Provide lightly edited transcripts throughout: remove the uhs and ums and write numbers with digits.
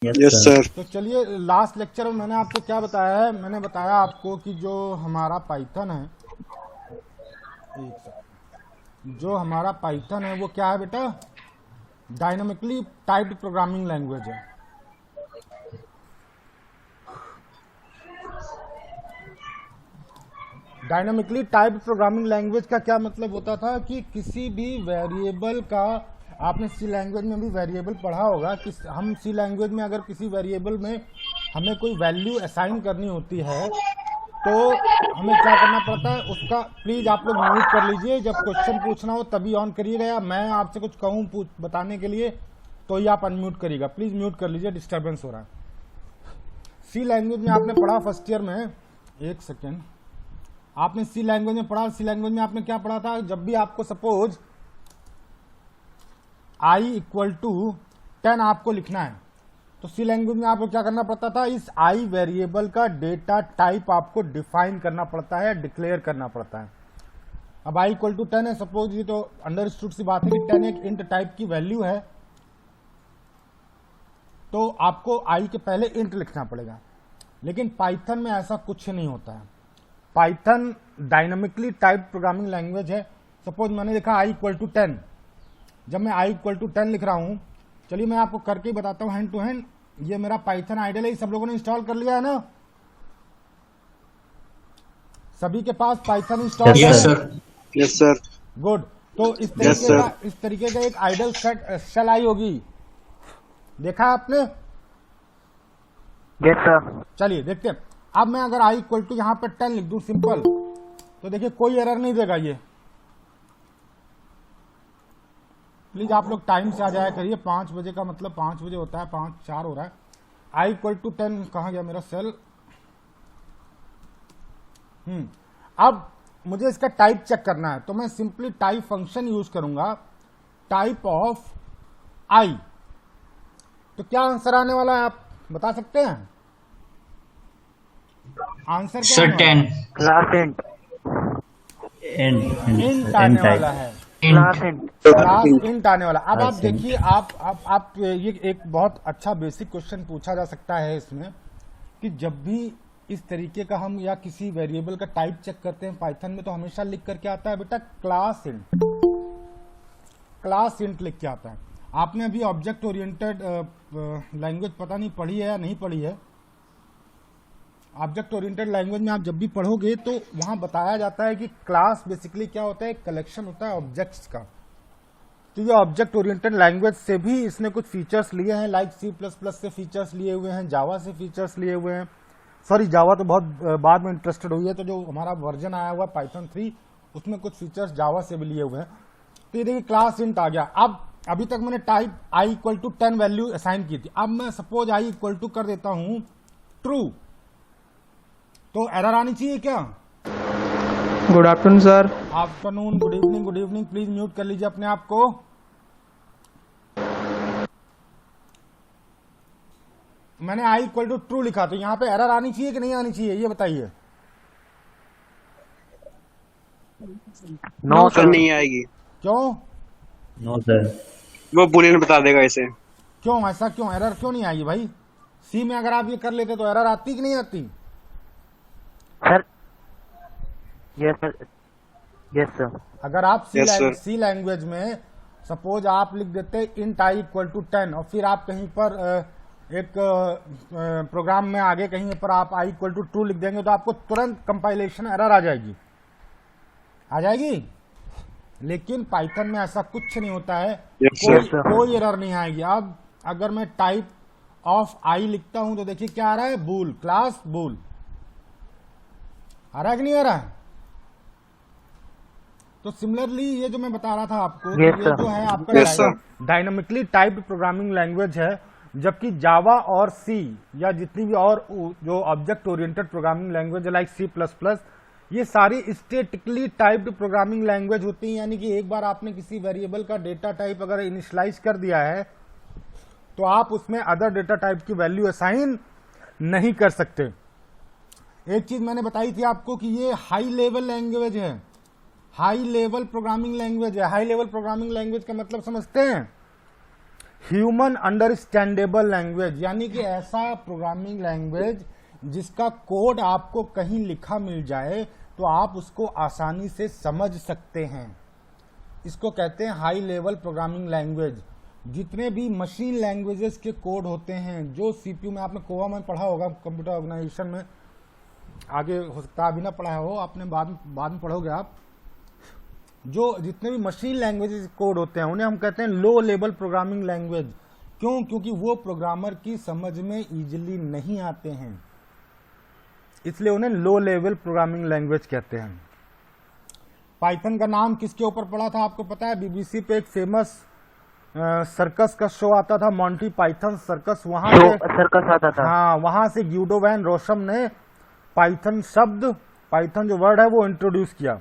Yes sir. तो चलिए, last lecture में मैंने आपको क्या बताया है? मैंने बताया आपको कि जो हमारा पाइथन है, एक सेकंड, जो हमारा पाइथन है वो क्या है बेटा? डायनामिकली टाइप्ड प्रोग्रामिंग लैंग्वेज है। डायनामिकली टाइप्ड प्रोग्रामिंग लैंग्वेज का क्या मतलब होता था कि किसी भी वेरिएबल का, आपने सी लैंग्वेज में भी वेरिएबल पढ़ा होगा कि हम सी लैंग्वेज में अगर किसी वेरिएबल में हमें कोई वैल्यू असाइन करनी होती है तो हमें क्या करना पड़ता है उसका। प्लीज आप लोग म्यूट कर लीजिए, जब क्वेश्चन पूछना हो तभी ऑन करिएगा, या मैं आपसे कुछ कहूँ बताने के लिए तो ही आप अनम्यूट करिएगा। प्लीज म्यूट कर लीजिए, डिस्टर्बेंस हो रहा है। सी लैंग्वेज में आपने पढ़ा फर्स्ट ईयर में, एक सेकेंड, आपने सी लैंग्वेज में पढ़ा। सी लैंग्वेज में आपने क्या पढ़ा था? जब भी आपको सपोज i इक्वल टू 10 आपको लिखना है तो सी लैंग्वेज में आपको क्या करना पड़ता था? इस i वेरिएबल का डेटा टाइप आपको डिफाइन करना पड़ता है, डिक्लेयर करना पड़ता है। अब i इक्वल टू 10 है सपोज, ये तो अंडरस्टूड सी बात है कि 10 एक इंट टाइप की वैल्यू है, तो आपको i के पहले इंट लिखना पड़ेगा। लेकिन पाइथन में ऐसा कुछ नहीं होता है। Python dynamically typed programming language है। सपोज मैंने लिखा i इक्वल टू 10, जब मैं i इक्वल टू 10 लिख रहा हूं, चलिए मैं आपको करके बताता हूं हैंड टू हैंड। ये मेरा पाइथन आइडल है, सब लोगों ने इंस्टॉल कर लिया है ना? सभी के पास पाइथन इंस्टॉल है? Yes sir. Yes sir. Good. तो इस तरीके का एक आइडल शेल आई होगी, देखा है आपने? Yes sir. चलिए देखते हैं। अब मैं अगर i इक्वल टू यहां पर 10 लिख दूं सिंपल, तो देखिए कोई एरर नहीं देगा ये। प्लीज आप लोग टाइम से आ जाया करिए, 5 बजे का मतलब 5 बजे होता है, 5:04 हो रहा है। i इक्वल टू 10 कहाँ गया मेरा सेल? अब मुझे इसका टाइप चेक करना है, तो मैं सिंपली टाइप फंक्शन यूज करूंगा, टाइप ऑफ i। तो क्या आंसर आने वाला है आप बता सकते हैं? आंसर क्या सर 10 क्लास इंट इंट आने वाला है, क्लास इंट क्लास इंट आने वाला। अब आप देखिए, आप ये एक बहुत अच्छा बेसिक क्वेश्चन पूछा जा सकता है इसमें कि जब भी इस तरीके का हम या किसी वेरिएबल का टाइप चेक करते हैं पाइथन में, तो हमेशा लिख करके आता है बेटा क्लास इंट। क्लास इंट लिख के आता है। आपने अभी ऑब्जेक्ट ओरिएंटेड लैंग्वेज पता नहीं पढ़ी है या नहीं पढ़ी है? ऑब्जेक्ट ओरिएंटेड लैंग्वेज में आप जब भी पढ़ोगे तो वहां बताया जाता है कि क्लास बेसिकली क्या होता है? एक कलेक्शन होता है ऑब्जेक्ट्स का। तो ये ऑब्जेक्ट ओरिएंटेड लैंग्वेज से भी इसने कुछ फीचर्स लिए हैं, लाइक C++ से फीचर्स लिए हुए हैं, जावा से फीचर्स लिए हुए हैं। सॉरी, जावा तो बहुत बाद में इंटरेस्टेड हुई है, तो जो हमारा वर्जन आया हुआ है पाइथन 3 उसमें कुछ फीचर्स जावा से भी लिए हुए हैं। तो ये देखिए क्लास इंट आ गया। अब अभी तक मैंने type i equal to 10 value assign की थी। अब मैं सपोज i इक्वल टू कर देता हूं ट्रू, तो एरर आनी चाहिए क्या? Good afternoon sir. Afternoon, good evening, good evening. Please mute कर लीजिए अपने आप को। मैंने i इक्वल टू ट्रू लिखा, तो यहां पे एरर आनी चाहिए कि नहीं आनी चाहिए, ये बताइए। नो सर नहीं आएगी। क्यों? No sir. वो बुलियन बता देगा इसे। क्यों ऐसा, क्यों एरर क्यों नहीं आएगी भाई? सी में अगर आप ये कर लेते तो एरर आती कि नहीं आती? Sir. Yes sir. Yes sir. अगर आप Yes, sir. सी लैंग्वेज में सपोज आप लिख देते इंट i इक्वल टू 10 और फिर आप कहीं पर एक प्रोग्राम में आगे कहीं पर आप i इक्वल टू ट्रू लिख देंगे, तो आपको तुरंत कंपाइलेशन एरर आ जाएगी, आ जाएगी। लेकिन पाइथन में ऐसा कुछ नहीं होता है, Yes, sir. कोई एरर नहीं आएगी। अब अगर मैं टाइप ऑफ i लिखता हूं तो देखिए क्या आ रहा है? बूल, क्लास बूल। आ रहा है कि नहीं आ रहा है? तो सिमिलरली ये जो मैं बता रहा था आपको, Yes, ये sir. जो है Yes, आपका sir. Dynamically typed programming language है, जबकि जावा और सी या जितनी भी और जो ऑब्जेक्ट ओरिएंटेड प्रोग्रामिंग लैंग्वेज है लाइक C++, ये सारी स्टैटिकली टाइप्ड प्रोग्रामिंग लैंग्वेज होती हैं। यानी कि एक बार आपने किसी वेरिएबल का डेटा टाइप अगर इनिशियलाइज कर दिया है तो आप उसमें अदर डेटा टाइप की वैल्यू असाइन नहीं कर सकते। एक चीज मैंने बताई थी आपको कि ये हाई लेवल लैंग्वेज है, हाई लेवल प्रोग्रामिंग लैंग्वेज है। हाई लेवल प्रोग्रामिंग लैंग्वेज का मतलब समझते हैं? ह्यूमन अंडरस्टैंडेबल लैंग्वेज, यानी कि ऐसा प्रोग्रामिंग लैंग्वेज जिसका कोड आपको कहीं लिखा मिल जाए तो आप उसको आसानी से समझ सकते हैं। इसको कहते हैं हाई लेवल प्रोग्रामिंग लैंग्वेज। जितने भी मशीन लैंग्वेजेस के कोड होते हैं जो सीपीयू में, आपने कोवा में पढ़ा होगा कंप्यूटर ऑर्गेनाइजेशन में, आगे हो सकता है अभी ना पढ़ा हो, आपने बाद में पढ़ोगे आप। जो जितने भी मशीन लैंग्वेजेस कोड होते हैं उन्हें हम कहते हैं लो लेवल प्रोग्रामिंग लैंग्वेज। क्यों? क्योंकि वो प्रोग्रामर की समझ में इजीली नहीं आते हैं, इसलिए उन्हें लो लेवल प्रोग्रामिंग लैंग्वेज कहते हैं। पाइथन का नाम किसके ऊपर पड़ा था आपको पता है? बीबीसी पे एक फेमस सर्कस का शो आता था, मॉन्टी पाइथन सर्कस, वहां से सर्कस आता था। हाँ, वहां से ग्यूडो वैन रोशम ने पाइथन शब्द, पाइथन जो वर्ड है वो इंट्रोड्यूस किया।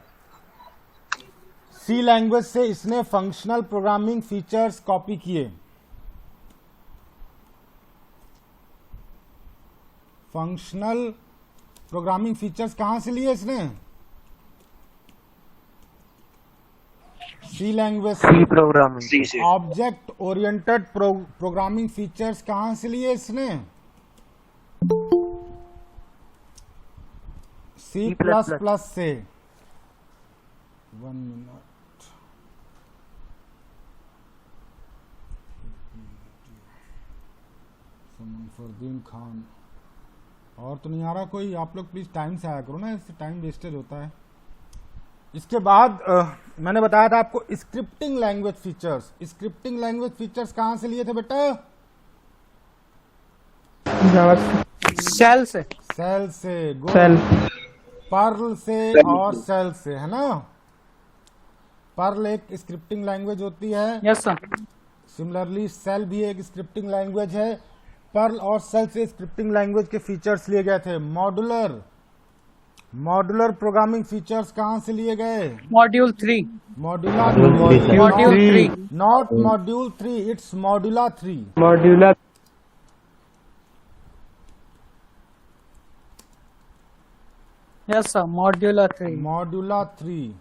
सी लैंग्वेज से इसने फंक्शनल प्रोग्रामिंग फीचर्स कॉपी किए। फंक्शनल प्रोग्रामिंग फीचर्स कहां से लिए इसने? सी लैंग्वेज सी प्रोग्रामिंग। सी से। ऑब्जेक्ट ओरिएंटेड प्रोग्रामिंग फीचर्स कहां से लिए इसने? सी प्लस प्लस से। 1 मिनट, फरदीन खान, और तो नहीं आ रहा कोई? आप लोग प्लीज टाइम से आया करो ना, इससे टाइम वेस्टेज होता है। इसके बाद मैंने बताया था आपको scripting language features. Scripting language features कहां से लिए थे बेटा? सेल से। सेल से, सेल। पर्ल से और सेल से, है ना? पर्ल एक स्क्रिप्टिंग लैंग्वेज होती है। Yes sir. सिमिलरली सेल भी एक स्क्रिप्टिंग लैंग्वेज है। पर्ल और सेल से स्क्रिप्टिंग लैंग्वेज के फीचर्स लिए गए थे। मॉड्यूलर प्रोग्रामिंग फीचर्स कहां से लिए गए? Module 3। Modular, module 3। Not module 3, it's Modula 3। Modular. Yes sir, modular 3। Modula 3।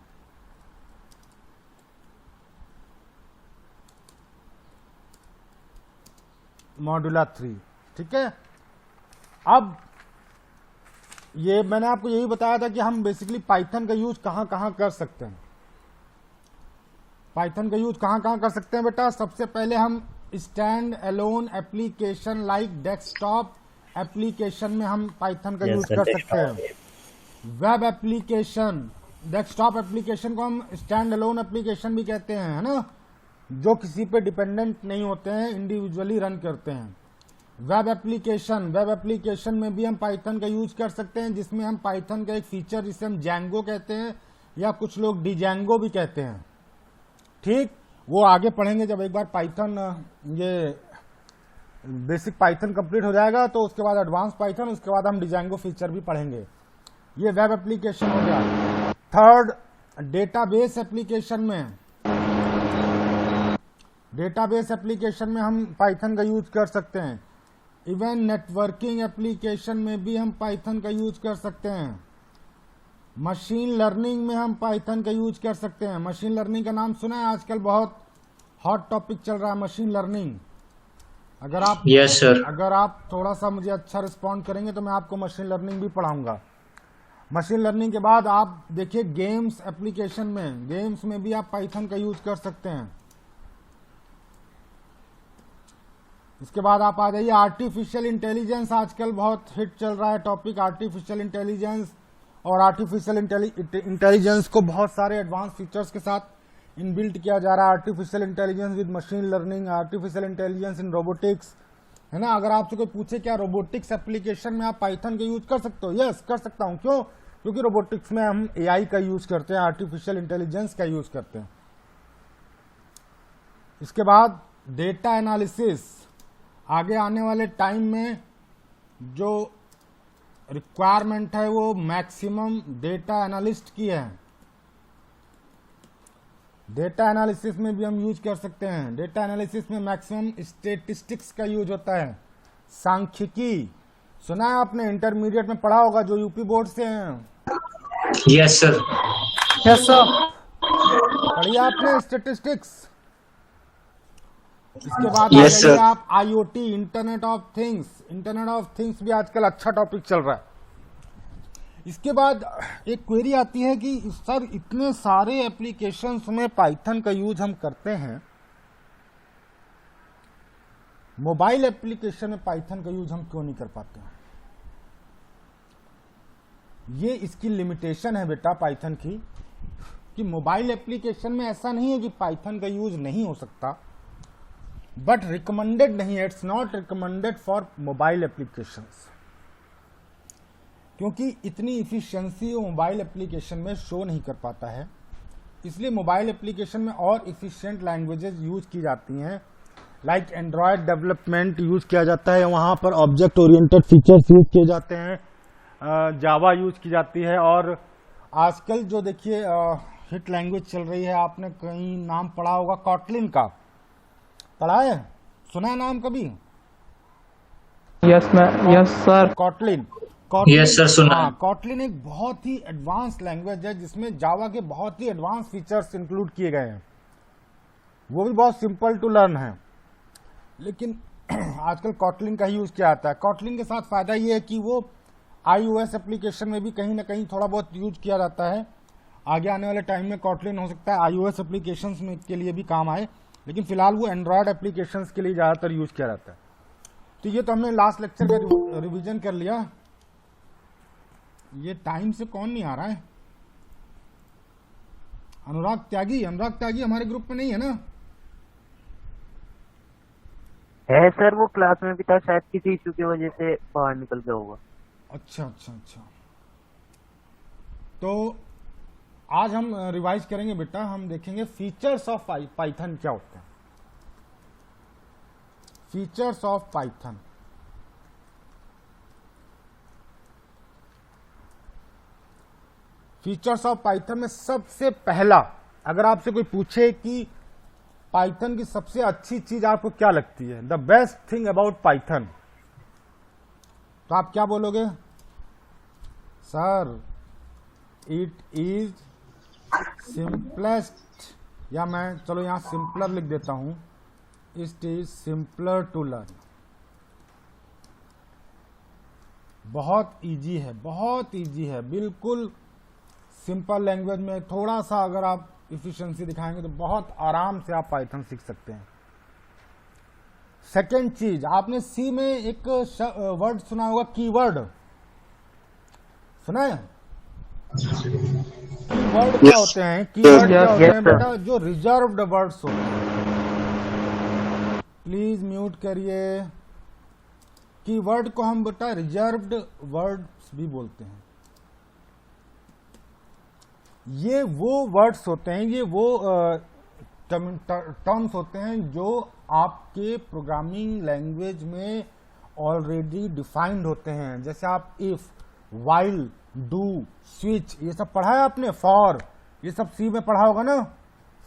Modula 3, ठीक है। अब ये मैंने आपको यही बताया था कि हम बेसिकली पाइथन का यूज कहां कहां कर सकते हैं। पाइथन का यूज कहां कहां कर सकते हैं बेटा? सबसे पहले हम stand alone application like desktop application में हम पाइथन का यूज कर सकते हैं। वेब एप्लीकेशन, डेस्कटॉप एप्लीकेशन को हम स्टैंड अलोन एप्लीकेशन भी कहते हैं, है ना, जो किसी पे डिपेंडेंट नहीं होते हैं, इंडिविजुअली रन करते हैं। वेब एप्लीकेशन में भी हम पाइथन का यूज कर सकते हैं, जिसमें हम पाइथन का एक फीचर जिसे हम जैंगो कहते हैं या कुछ लोग डिजैंगो भी कहते हैं, ठीक, वो आगे पढ़ेंगे जब एक बार पाइथन, ये बेसिक पाइथन कंप्लीट हो जाएगा तो उसके बाद एडवांस पाइथन, उसके बाद हम डिजैंगो फीचर भी पढ़ेंगे। ये वेब एप्लीकेशन हो गया। थर्ड, डेटाबेस एप्लीकेशन में हम पाइथन का यूज कर सकते हैं। इवन नेटवर्किंग एप्लीकेशन में भी हम पाइथन का यूज कर सकते हैं। मशीन लर्निंग में हम पाइथन का यूज कर सकते हैं। मशीन लर्निंग का नाम सुना है? आजकल बहुत हॉट टॉपिक चल रहा है मशीन लर्निंग। अगर आप यस सर, अगर आप थोड़ा सा मुझे अच्छा रिस्पॉन्ड करेंगे तो मैं आपको मशीन लर्निंग भी पढ़ाऊंगा। मशीन लर्निंग के बाद आप देखिए गेम्स एप्लीकेशन में, गेम्स में भी आप पाइथन का यूज कर सकते हैं। इसके बाद आप आ जाइए आर्टिफिशियल इंटेलिजेंस। आजकल बहुत हिट चल रहा है टॉपिक आर्टिफिशियल इंटेलिजेंस, और आर्टिफिशियल इंटेलिजेंस को बहुत सारे एडवांस फीचर्स के साथ इनबिल्ट किया जा रहा है। Artificial intelligence with machine learning, artificial intelligence in robotics, है ना। अगर आपसे कोई पूछे क्या रोबोटिक्स एप्लीकेशन में आप पाइथन का यूज कर सकते हो? यस, कर सकता हूं। क्यों? क्योंकि रोबोटिक्स में हम एआई का यूज करते हैं, आर्टिफिशियल इंटेलिजेंस का यूज करते हैं। इसके बाद डेटा एनालिसिस, आगे आने वाले टाइम में जो रिक्वायरमेंट है वो मैक्सिमम डेटा एनालिस्ट की है। डेटा एनालिसिस में भी हम यूज कर सकते हैं। डेटा एनालिसिस में मैक्सिमम स्टेटिस्टिक्स का यूज होता है। सांख्यिकी सुना है आपने, इंटरमीडिएट में पढ़ा होगा जो यूपी बोर्ड से हैं। Yes sir, yes sir. पढ़िए आपने स्टेटिस्टिक्स। इसके बाद आ Yes, जाइए sir. आप IoT, internet of things. Internet of things भी आजकल अच्छा टॉपिक चल रहा है। इसके बाद एक क्वेरी आती है कि सर इतने सारे एप्लीकेशंस में पाइथन का यूज हम करते हैं, मोबाइल एप्लीकेशन में पाइथन का यूज हम क्यों नहीं कर पाते हैं? ये इसकी लिमिटेशन है बेटा पाइथन की, कि मोबाइल एप्लीकेशन में ऐसा नहीं है कि पाइथन का यूज नहीं हो सकता, बट रिकमेंडेड नहीं है। It's not recommended for mobile applications, क्योंकि इतनी इफिशिएंसी वो मोबाइल एप्लीकेशन में शो नहीं कर पाता है। इसलिए मोबाइल एप्लीकेशन में और इफिशिएंट लैंग्वेजेस यूज की जाती हैं, लाइक एंड्रॉयड डेवलपमेंट यूज किया जाता है, वहाँ पर ऑब्जेक्ट ओरिएंटेड फीचर्स यूज किए जाते हैं, जावा यूज की जाती है। और आजकल जो देखिए हिट लैंग्वेज चल रही है, आपने कहीं नाम पढ़ा होगा कॉटलिन का, पढ़ा है, सुना है नाम कभी? Yes sir. Kotlin. Yes, sir, सुना है। हाँ, कॉटलिन एक बहुत ही एडवांस लैंग्वेज है जिसमें जावा के बहुत ही एडवांस फीचर्स इंक्लूड किए गए हैं। वो भी बहुत सिंपल टू लर्न है, लेकिन आजकल कॉटलिन का ही यूज किया जाता है। कॉटलिन के साथ फायदा ये है कि वो iOS एप्लीकेशन में भी कहीं ना कहीं थोड़ा बहुत यूज किया जाता है। आगे आने वाले टाइम में कॉटलिन हो सकता है iOS एप्लीकेशंस में के लिए भी काम आए, लेकिन फिलहाल वो एंड्रॉयड एप्लीकेशंस के लिए ज़्यादातर यूज किया जाता है। तो ये तो हमने लास्ट लेक्चर का रिवीजन कर लिया। ये टाइम से कौन नहीं आ रहा है? अनुराग त्यागी हमारे ग्रुप में नहीं है ना? है सर, वो क्लास में भी था, शायद किसी इशू की वजह से बाहर निकल गया होगा। अच्छा। तो आज हम रिवाइज करेंगे बेटा, हम देखेंगे फीचर्स ऑफ पाइथन क्या होते हैं। Features of Python. Features of Python में सबसे पहला, अगर आपसे कोई पूछे कि पाइथन की सबसे अच्छी चीज आपको क्या लगती है, the best thing about Python, तो आप क्या बोलोगे? सर इट इज सिंपलेस्ट, या मैं चलो यहां सिंपलर लिख देता हूं, it is simpler to learn. बहुत इजी है, बिल्कुल सिंपल लैंग्वेज में थोड़ा सा अगर आप इफिशिएंसी दिखाएंगे तो बहुत आराम से आप पाइथन सीख सकते हैं। सेकेंड चीज, आपने सी में एक वर्ड सुना होगा, कीवर्ड, सुना है? कीवर्ड क्या होते हैं? कीवर्ड क्या होते हैं बेटा? जो रिजर्व्ड वर्ड्स होते हैं। प्लीज म्यूट करिए। कीवर्ड को हम बेटा रिजर्व्ड वर्ड्स भी बोलते हैं। ये वो वर्ड्स होते हैं, ये वो टर्म्स होते हैं जो आपके प्रोग्रामिंग लैंग्वेज में ऑलरेडी डिफाइंड होते हैं। जैसे आप इफ, वाइल, डू, स्विच, ये सब पढ़ा है आपने, फॉर, ये सब सी में पढ़ा होगा ना।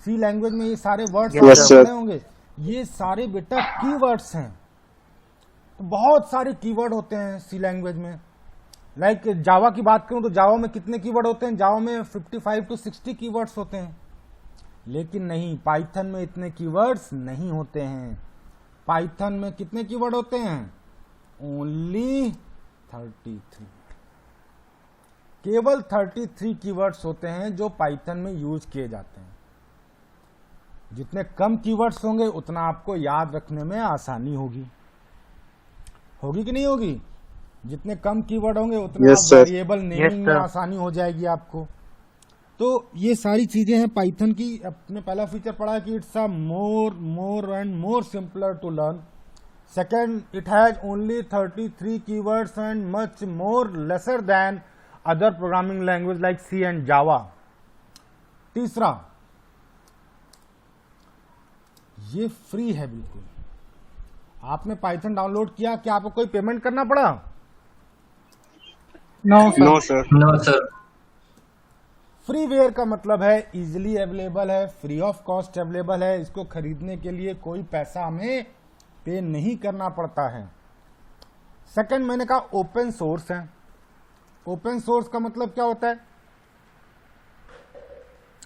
सी लैंग्वेज में ये सारे वर्ड्स पढ़े होंगे। ये सारे बेटा कीवर्ड्स हैं। तो बहुत सारे कीवर्ड होते हैं सी लैंग्वेज में। लाइक जावा की बात करूं तो जावा में कितने कीवर्ड होते हैं? जावा में 55 to 60 कीवर्ड्स होते हैं। लेकिन नहीं, पाइथन में इतने कीवर्ड्स नहीं होते हैं। पाइथन में कितने कीवर्ड होते हैं? ओनली 33। केवल 33 कीवर्ड्स होते हैं जो पाइथन में यूज किए जाते हैं। जितने कम कीवर्ड्स होंगे उतना आपको याद रखने में आसानी होगी कि नहीं होगी? जितने कम कीवर्ड होंगे उतने आप वेरिएबल नेमिंग में आसानी हो जाएगी आपको। तो ये सारी चीजें हैं पाइथन की। अपने पहला फीचर पढ़ा है कि it's a more and more simpler to learn. Second, it has only 33 keywords and much more lesser than other programming language like C and Java. तीसरा, ये फ्री है बिल्कुल। आपने पाइथन डाउनलोड किया, क्या आपको कोई पेमेंट करना पड़ा? No sir. फ्रीवेयर का मतलब है इजिली अवेलेबल है, फ्री ऑफ कॉस्ट अवेलेबल है। इसको खरीदने के लिए कोई पैसा हमें पे नहीं करना पड़ता है। सेकंड, मैंने कहा ओपन सोर्स है। ओपन सोर्स का मतलब क्या होता है?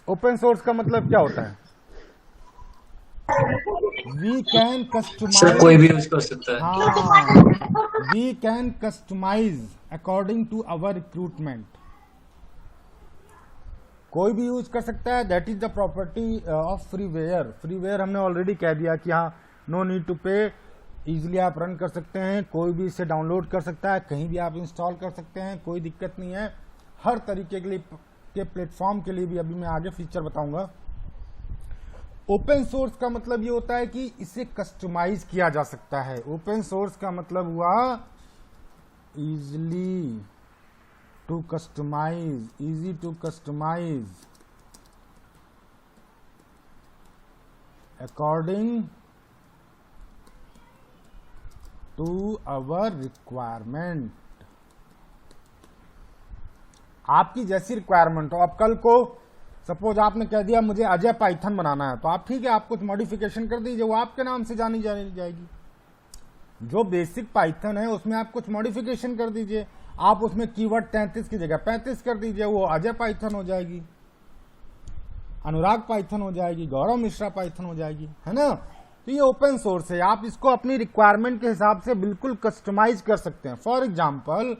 ओपन सोर्स का मतलब क्या होता है? वी कैन सर कोई भी कस्टमाइज, यूज कर सकता है। हाँ, we can customize according to our recruitment. कोई भी यूज कर सकता है, that is the property of freeware. Freeware हमने ऑलरेडी कह दिया कि हाँ, no need to pay, easily आप रन कर सकते हैं, कोई भी इसे डाउनलोड कर सकता है, कहीं भी आप इंस्टॉल कर सकते हैं, कोई दिक्कत नहीं है। हर तरीके के लिए के प्लेटफॉर्म के लिए भी अभी मैं आगे फीचर बताऊंगा। ओपन सोर्स का मतलब ये होता है कि इसे कस्टमाइज किया जा सकता है। ओपन सोर्स का मतलब हुआ easily to customize, easy to customize according to our requirement. आपकी जैसी रिक्वायरमेंट हो। अब कल को सपोज आपने कह दिया मुझे अजय पाइथन बनाना है, तो आप ठीक है, आप कुछ मॉडिफिकेशन कर दीजिए, वो आपके नाम से जानी जाएगी। जो बेसिक पाइथन है उसमें आप कुछ मॉडिफिकेशन कर दीजिए, आप उसमें कीवर्ड 33 की जगह 35 कर दीजिए, वो अजय पाइथन हो जाएगी, अनुराग पाइथन हो जाएगी, गौरव मिश्रा पाइथन हो जाएगी, है ना। तो ये ओपन सोर्स है, आप इसको अपनी रिक्वायरमेंट के हिसाब से बिल्कुल कस्टमाइज कर सकते हैं। फॉर एग्जाम्पल,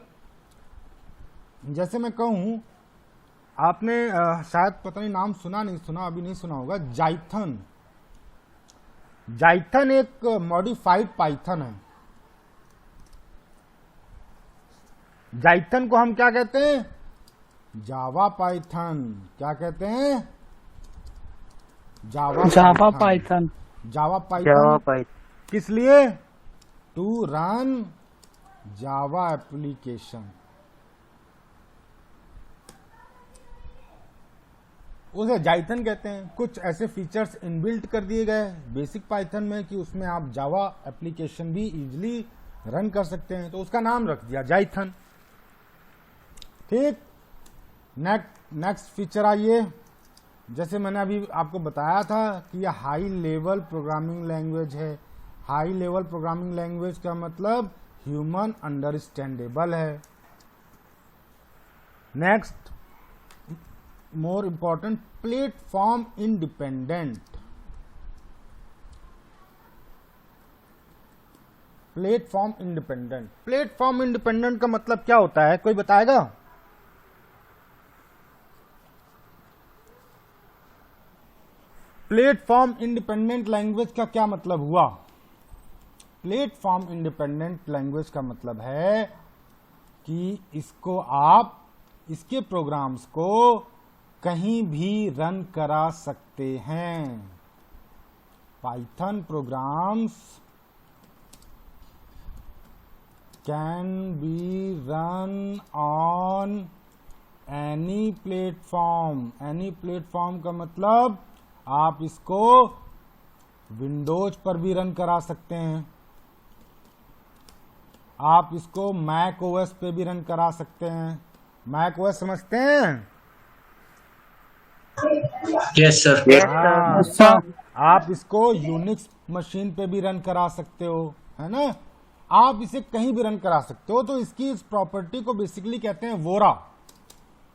जैसे मैं कहूं, आपने शायद पता नहीं नाम सुना नहीं सुना, अभी नहीं सुना होगा, जाइथन। जाइथन एक मॉडिफाइड पाइथन है। जाइथन को हम क्या कहते हैं? Java Python. क्या कहते हैं? Java Python. Java Java Python Python किस लिए? To run Java application. उसे जाइथन कहते हैं। कुछ ऐसे फीचर्स इनबिल्ट कर दिए गए बेसिक पाइथन में कि उसमें आप जावा एप्लीकेशन भी इजीली रन कर सकते हैं, तो उसका नाम रख दिया जाइथन। ठीक, नेक्स्ट फीचर आइए। जैसे मैंने अभी आपको बताया था कि यह हाई लेवल प्रोग्रामिंग लैंग्वेज है। हाई लेवल प्रोग्रामिंग लैंग्वेज का मतलब ह्यूमन अंडरस्टैंडेबल है। Next, more important, platform independent. Platform independent, platform independent का मतलब क्या होता है, कोई बताएगा? प्लेटफॉर्म इंडिपेंडेंट लैंग्वेज का क्या मतलब हुआ? प्लेटफॉर्म इंडिपेंडेंट लैंग्वेज का मतलब है कि इसको आप, इसके प्रोग्राम्स को कहीं भी रन करा सकते हैं। Python programs can be run on any platform. Any platform का मतलब आप इसको विंडोज पर भी रन करा सकते हैं, आप इसको मैक ओएस पे भी रन करा सकते हैं। मैक ओएस समझते हैं? Yes sir. हाँ, आप इसको यूनिक्स मशीन पे भी रन करा सकते हो, है ना। आप इसे कहीं भी रन करा सकते हो। तो इसकी इस प्रॉपर्टी को बेसिकली कहते हैं वोरा।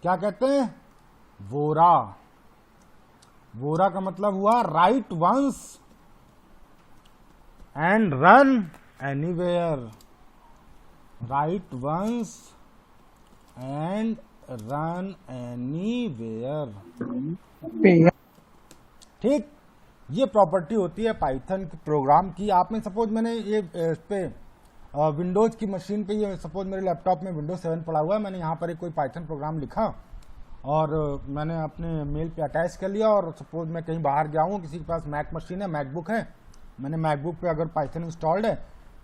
क्या कहते हैं? वोरा। वोरा का मतलब हुआ write once and run anywhere. Write once and run anywhere. ठीक, ये प्रॉपर्टी होती है पाइथन प्रोग्राम की। आपने सपोज, मैंने ये इस पे विंडोज की मशीन पे, ये सपोज मेरे लैपटॉप में विंडोज 7 पड़ा हुआ है, मैंने यहाँ पर एक कोई पाइथन प्रोग्राम लिखा और मैंने अपने मेल पे अटैच कर लिया। और सपोज मैं कहीं बाहर गया हूँ, किसी के पास मैक मशीन है, मैकबुक है, मैंने मैकबुक पे अगर पाइथन इंस्टॉल्ड है,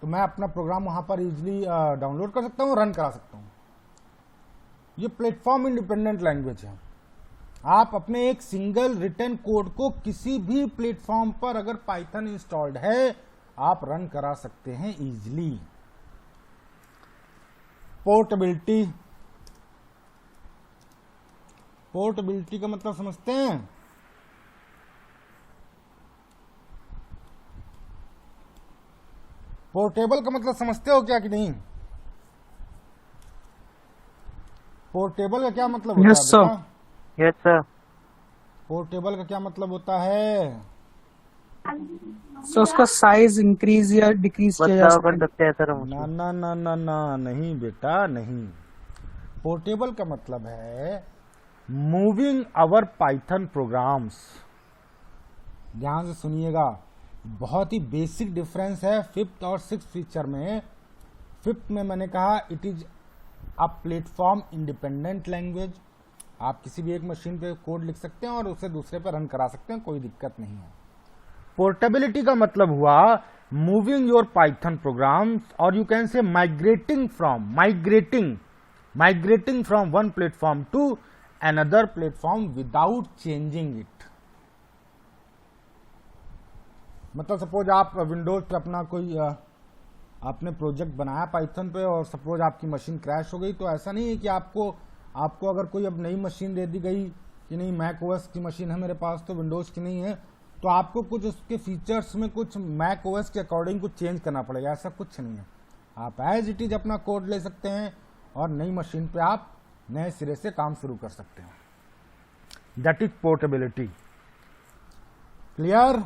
तो मैं अपना प्रोग्राम वहाँ पर इजीली डाउनलोड कर सकता हूँ, रन करा सकता हूँ। ये प्लेटफॉर्म इंडिपेंडेंट लैंग्वेज है। आप अपने एक सिंगल रिटन कोड को किसी भी प्लेटफॉर्म पर अगर पाइथन इंस्टॉल्ड है, आप रन करा सकते हैं इजीली। पोर्टेबिलिटी। पोर्टेबिलिटी का मतलब समझते हैं? पोर्टेबल का मतलब समझते हो क्या कि नहीं? पोर्टेबल का क्या मतलब होता है? Yes, sir. बेटा? Yes sir. पोर्टेबल का क्या मतलब होता है? सो उसका साइज इंक्रीज या डिक्रीज किया जा बदलाव सकता कर है। सकते हैं सर हम ना उसमें। ना ना ना ना, नहीं बेटा नहीं। पोर्टेबल का मतलब है मूविंग आवर पाइथन प्रोग्राम्स। ध्यान से सुनिएगा, बहुत ही बेसिक डिफरेंस है फिफ्थ और सिक्स्थ फीचर में। फिफ्थ में मैंने कहा it is a platform independent language. आप किसी भी एक मशीन पे कोड लिख सकते हैं और उसे दूसरे पे रन करा सकते हैं, कोई दिक्कत नहीं है। पोर्टेबिलिटी का मतलब हुआ मूविंग योर पाइथन प्रोग्राम्स, और you can say migrating from one platform to another platform without changing it. मतलब सपोज आप विंडोज पे अपना कोई आपने प्रोजेक्ट बनाया पाइथन पे, और सपोज आपकी मशीन क्रैश हो गई, तो ऐसा नहीं है कि आपको अगर कोई अब नई मशीन दे दी गई कि नहीं मैक ओएस की मशीन है मेरे पास तो विंडोज की नहीं है, तो आपको कुछ उसके फीचर्स में कुछ मैक ओएस के अकॉर्डिंग कुछ चेंज करना पड़ेगा। ऐसा कुछ नहीं है, आप एज इट इज अपना कोड ले सकते हैं और नई मशीन पे आप नए सिरे से काम शुरू कर सकते हैं। That is portability. Clear?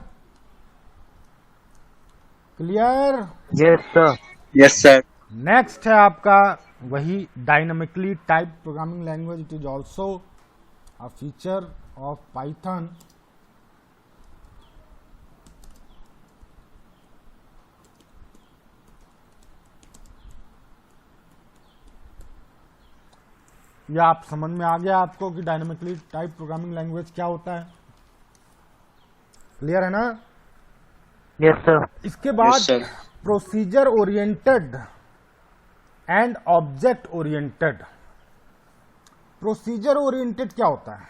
Clear? Yes sir. Yes sir. Next है आपका वही dynamically type programming language. It is also a feature of Python. या आप समझ में आ गया आपको कि डायनामिकली टाइप प्रोग्रामिंग लैंग्वेज क्या होता है? क्लियर है ना? Yes sir. इसके बाद yes sir. Procedure oriented and object oriented. Procedure oriented क्या होता है?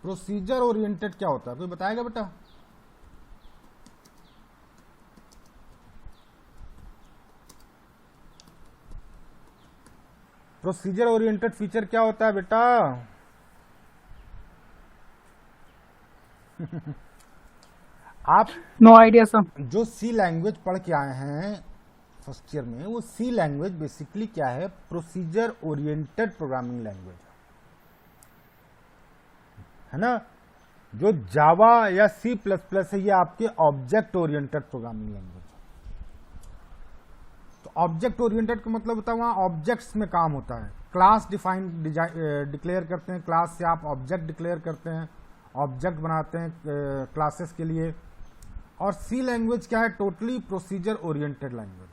प्रोसीजर ओरिएंटेड क्या होता है, कोई बताएगा बेटा? प्रोसीजर ओरिएंटेड फीचर क्या होता है बेटा? आप नो आइडिया सर। जो सी लैंग्वेज पढ़ के आए हैं फर्स्ट ईयर में, वो सी लैंग्वेज बेसिकली क्या है? प्रोसीजर ओरिएंटेड प्रोग्रामिंग लैंग्वेज है ना। जो जावा या सी प्लस प्लस है, ये आपके ऑब्जेक्ट ओरिएंटेड प्रोग्रामिंग लैंग्वेज। तो ऑब्जेक्ट ओरिएंटेड का मतलब होता है वहां ऑब्जेक्ट्स में काम होता है। क्लास डिक्लेयर करते हैं, क्लास से आप ऑब्जेक्ट डिक्लेयर करते हैं, ऑब्जेक्ट बनाते हैं क्लासेस के लिए। और सी लैंग्वेज क्या है? Totally procedure oriented language.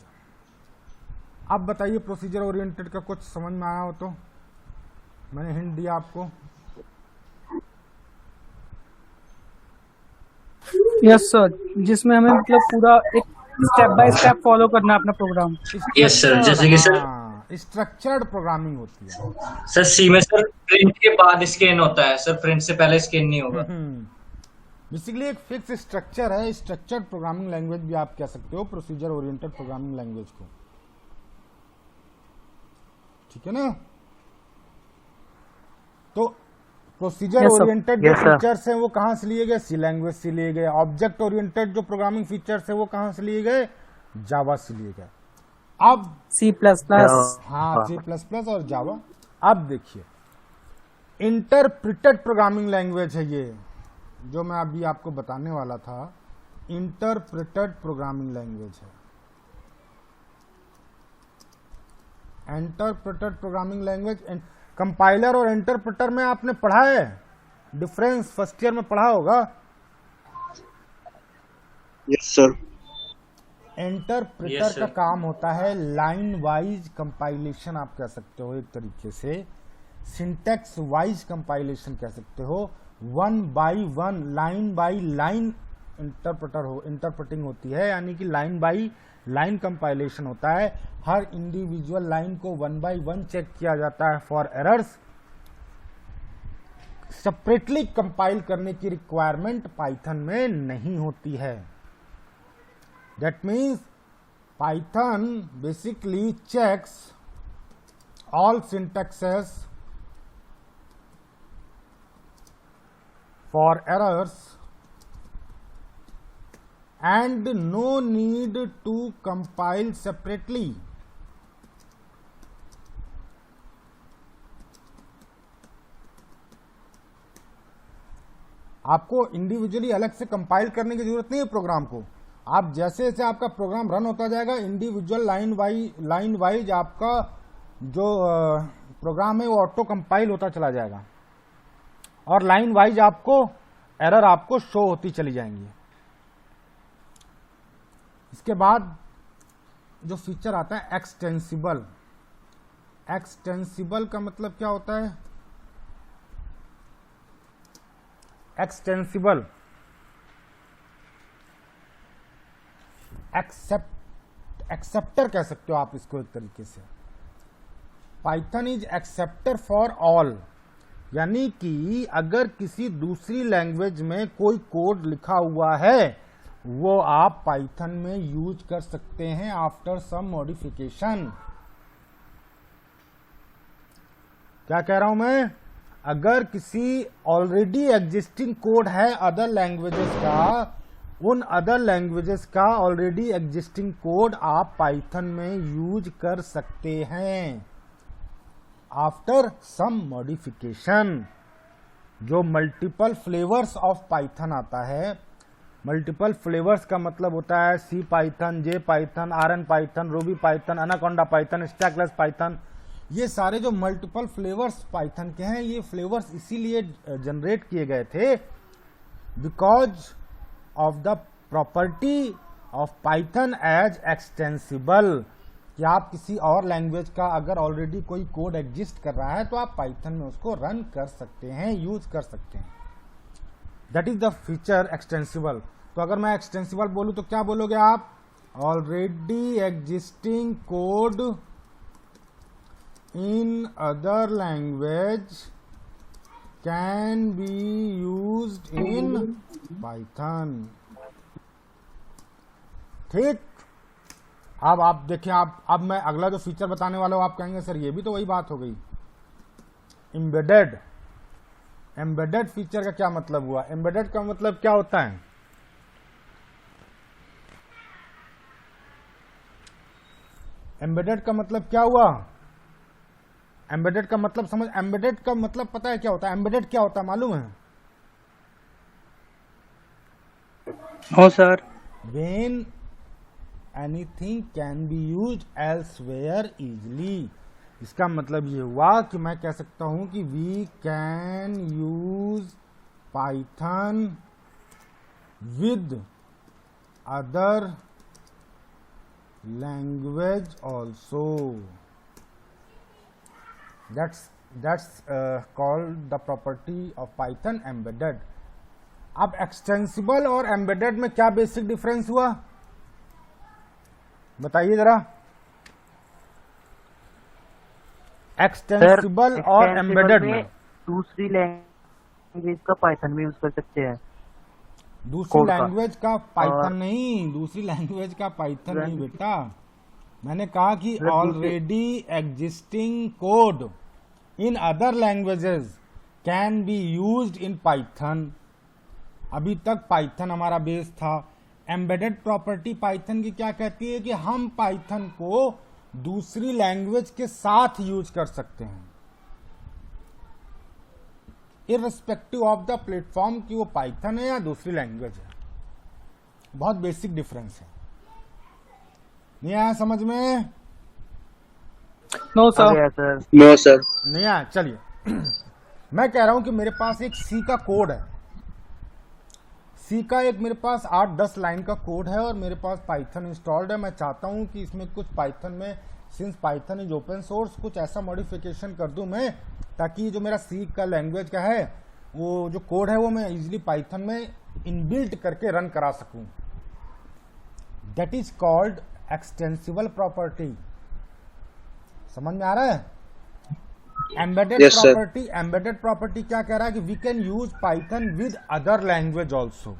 अब बताइए प्रोसीजर ओरिएंटेड का कुछ समझ में आया हो तो? मैंने हिंट दिया आपको। यस सर, जिसमें हमें मतलब पूरा एक स्टेप बाय स्टेप फॉलो करना है अपना प्रोग्राम। यस सर, जैसे कि सर स्ट्रक्चर्ड प्रोग्रामिंग होती है। सर सी में सर प्रिंट के बाद स्कैन होता है सर, प्रिंट से पहले स्कैन नहीं होगा। बेसिकली एक फिक्स स्ट्रक्चर है। स्ट्रक्चर्ड प्रोग्रामिंग लैंग्वेज भी आप कह सकते हो प्रोसीजर ओरिएंटेड प्रोग्रामिंग लैंग्वेज को। ठीक है ना? तो प्रोसीजर Yes, sir. ओरिएंटेड जो Yes, sir. फीचर्स हैं वो कहां से लिए गए? सी लैंग्वेज से लिए गए। ऑब्जेक्ट ओरिएंटेड जो प्रोग्रामिंग फीचर्स है वो कहां से लिए गए? जावा से लिए गए। अब C++। हाँ, सी प्लस प्लस और जावा। अब देखिए इंटरप्रिटेड प्रोग्रामिंग लैंग्वेज है ये, जो मैं अभी आपको बताने वाला था। इंटरप्रिटेड प्रोग्रामिंग लैंग्वेज है। Interpreted programming language. कंपाइलर और इंटरप्रेटर में आपने पढ़ा है डिफरेंस? फर्स्ट ईयर में पढ़ा होगा। Yes sir. Interpreter Yes, sir. का काम होता है लाइन वाइज कंपाइलेशन, आप कह सकते हो एक तरीके से। सिंटेक्स वाइज कंपाइलेशन कह सकते हो। One by one, line by line interpreting होती है, यानी कि लाइन बाय लाइन कंपाइलेशन होता है। हर इंडिविजुअल लाइन को वन बाय वन चेक किया जाता है फॉर एरर्स। सेपरेटली कंपाइल करने की रिक्वायरमेंट पाइथन में नहीं होती है। That means Python basically checks all syntaxes for errors and no need to compile separately. आपको इंडिविजुअली अलग से कंपाइल करने की जरूरत नहीं है प्रोग्राम को। आप जैसे जैसे आपका प्रोग्राम रन होता जाएगा, इंडिविजुअल लाइन वाइज आपका जो प्रोग्राम है वो ऑटो कंपाइल होता चला जाएगा और लाइन वाइज आपको एरर आपको शो होती चली जाएंगी। इसके बाद जो फीचर आता है एक्सटेंसिबल। एक्सटेंसिबल का मतलब क्या होता है? एक्सटेंसिबल एक्सेप्टर कह सकते हो आप इसको एक तरीके से। Python is acceptor for all, यानी कि अगर किसी दूसरी लैंग्वेज में कोई कोड लिखा हुआ है वो आप पाइथन में यूज कर सकते हैं आफ्टर सम मॉडिफिकेशन। क्या कह रहा हूं मैं? अगर किसी ऑलरेडी एग्जिस्टिंग कोड है अदर लैंग्वेजेस का, उन अदर लैंग्वेजेस का ऑलरेडी एग्जिस्टिंग कोड आप पाइथन में यूज कर सकते हैं आफ्टर सम मॉडिफिकेशन। जो मल्टीपल फ्लेवर्स ऑफ पाइथन आता है, मल्टीपल फ्लेवर्स का मतलब होता है C Python, J Python, Iron Python, Ruby Python, Anaconda Python, Stackless Python, ये सारे जो मल्टीपल फ्लेवर्स पाइथन के हैं, ये फ्लेवर्स इसीलिए जनरेट किए गए थे because of the property of Python as extensible, कि आप किसी और लैंग्वेज का अगर ऑलरेडी कोई कोड एग्जिस्ट कर रहा है तो आप पाइथन में उसको रन कर सकते हैं, यूज कर सकते हैं। That is the feature extensible. तो अगर मैं एक्सटेंसिबल बोलूं तो क्या बोलोगे आप? Already existing code in other language can be used in Python. ठीक, अब आप देखिए, अब मैं अगला जो फीचर बताने वाला हूं आप कहेंगे सर ये भी तो वही बात हो गई। एम्बेडेड। एम्बेडेड फीचर का क्या मतलब हुआ? एम्बेडेड का मतलब क्या होता है? एम्बेडेड का मतलब क्या हुआ? एम्बेडेड का मतलब समझ, एम्बेडेड का मतलब पता है क्या होता है? एम्बेडेड क्या होता है मालूम है? हाँ sir. When anything can be used elsewhere easily, इसका मतलब ये हुआ कि मैं कह सकता हूं कि we can use Python with other language also. That's called the property of Python embedded. अब एक्सटेंसिबल और एम्बेडेड में क्या बेसिक डिफरेंस हुआ बताइए जरा। एक्सटेंसिबल और एम्बेडेड में दूसरी लैंग्वेज का पाइथन में यूज कर सकते हैं। दूसरी लैंग्वेज का पाइथन नहीं, दूसरी लैंग्वेज का पाइथन नहीं बेटा, मैंने कहा कि already existing code in other languages can be used in Python. अभी तक पाइथन हमारा बेस था। एम्बेडेड प्रॉपर्टी पाइथन की क्या कहती है कि हम पाइथन को दूसरी लैंग्वेज के साथ यूज कर सकते हैं, इररिस्पेक्टिव ऑफ द प्लेटफॉर्म कि वो पाइथन है या दूसरी लैंग्वेज है। बहुत बेसिक डिफरेंस है। नहीं आया समझ में? No sir. No sir. नहीं आया? चलिए मैं कह रहा हूं कि मेरे पास एक सी का कोड है, सी का एक मेरे पास 8-10 लाइन का कोड है और मेरे पास पाइथन इंस्टॉल्ड है। मैं चाहता हूं कि इसमें कुछ पाइथन में, since Python is open source, कुछ ऐसा मॉडिफिकेशन कर दूं मैं ताकि जो मेरा सी का लैंग्वेज का है वो जो कोड है वो मैं इजीली पाइथन में इनबिल्ट करके रन करा सकूं। That is called extensible property. समझ में आ रहा है? एम्बेडेड प्रॉपर्टी, एम्बेडेड प्रॉपर्टी क्या कह रहा है कि we can use Python with other language also.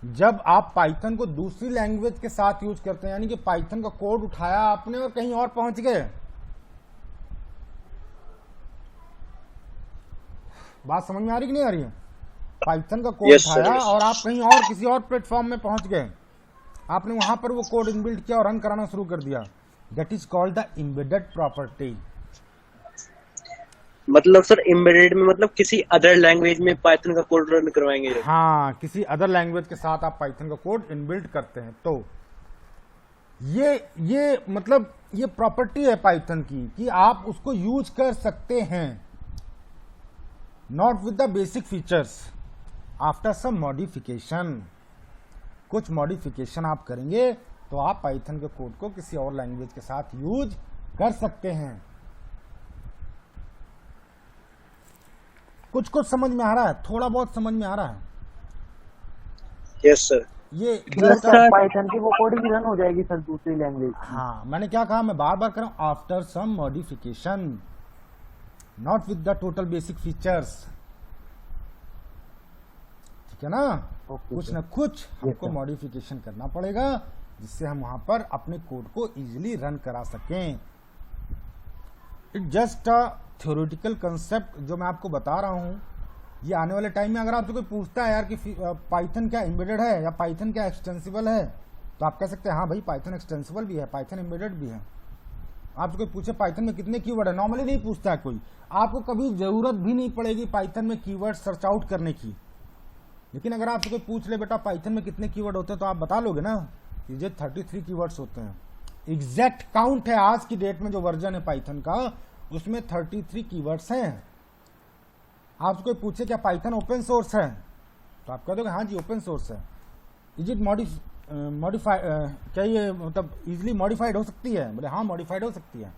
जब आप पाइथन को दूसरी लैंग्वेज के साथ यूज करते हैं, यानी कि पाइथन का कोड उठाया आपने और कहीं और पहुंच गए, बात समझ में आ रही कि नहीं आ रही है? पाइथन का कोड उठाया और आप कहीं और किसी और प्लेटफॉर्म में पहुंच गए, आपने वहां पर वो कोड इनबिल्ट किया और रन कराना शुरू कर दिया। That is called the embedded property. मतलब सर एम्बेडेड में मतलब किसी अदर लैंग्वेज में पाइथन का कोड रन करवाएंगे? हाँ, किसी अदर लैंग्वेज के साथ आप पाइथन का कोड इनबिल्ट करते हैं। तो ये मतलब ये प्रॉपर्टी है पाइथन की कि आप उसको यूज कर सकते हैं, not with the basic features, after some modification. कुछ मॉडिफिकेशन आप करेंगे तो आप पाइथन के कोड को किसी और लैंग्वेज के साथ यूज कर सकते हैं। कुछ कुछ समझ में आ रहा है, थोड़ा बहुत समझ में आ रहा है। Yes sir. ये Yes, sir. पाइथन की वो कोडिंग रन हो जाएगी सर दूसरी लैंग्वेज? हाँ, मैंने क्या कहा, मैं बार बार कर रहा हूं, after some modification, not with the total basic features. ठीक है ना? कुछ ना कुछ हमको मॉडिफिकेशन करना पड़ेगा जिससे हम वहां पर अपने कोड को इजीली रन करा सकें। It just a theoretical concept जो मैं आपको बता रहा हूं। ये आने वाले टाइम में अगर आपसे कोई पूछता है यार कि पाइथन क्या एम्बेडेड है या पाइथन क्या एक्सटेंसिबल है, तो आप कह सकते हैं हाँ भाई पाइथन एक्सटेंसिबल भी है, पाइथन एम्बेडेड भी है। आपसे कोई पूछे पाइथन में कितने कीवर्ड है, नॉर्मली नहीं पूछता है कोई, आपको कभी जरूरत भी नहीं पड़ेगी पाइथन में कीवर्ड सर्च आउट करने की। लेकिन अगर आपसे कोई पूछ ले बेटा पाइथन में कितने कीवर्ड होते हैं, तो आप बता लोगे ना कि ये 33 कीवर्ड्स होते हैं। एग्जैक्ट काउंट है आज की डेट में जो वर्जन है पाइथन का, उसमें 33 कीवर्ड्स हैं। आपसे कोई पूछे क्या पाइथन ओपन सोर्स है, तो आप कह दोगे हाँ जी ओपन सोर्स है। इज इट मॉडिफाइड, क्या ये मतलब इजिली मॉडिफाइड हो सकती है? बोले हाँ मॉडिफाइड हो सकती है।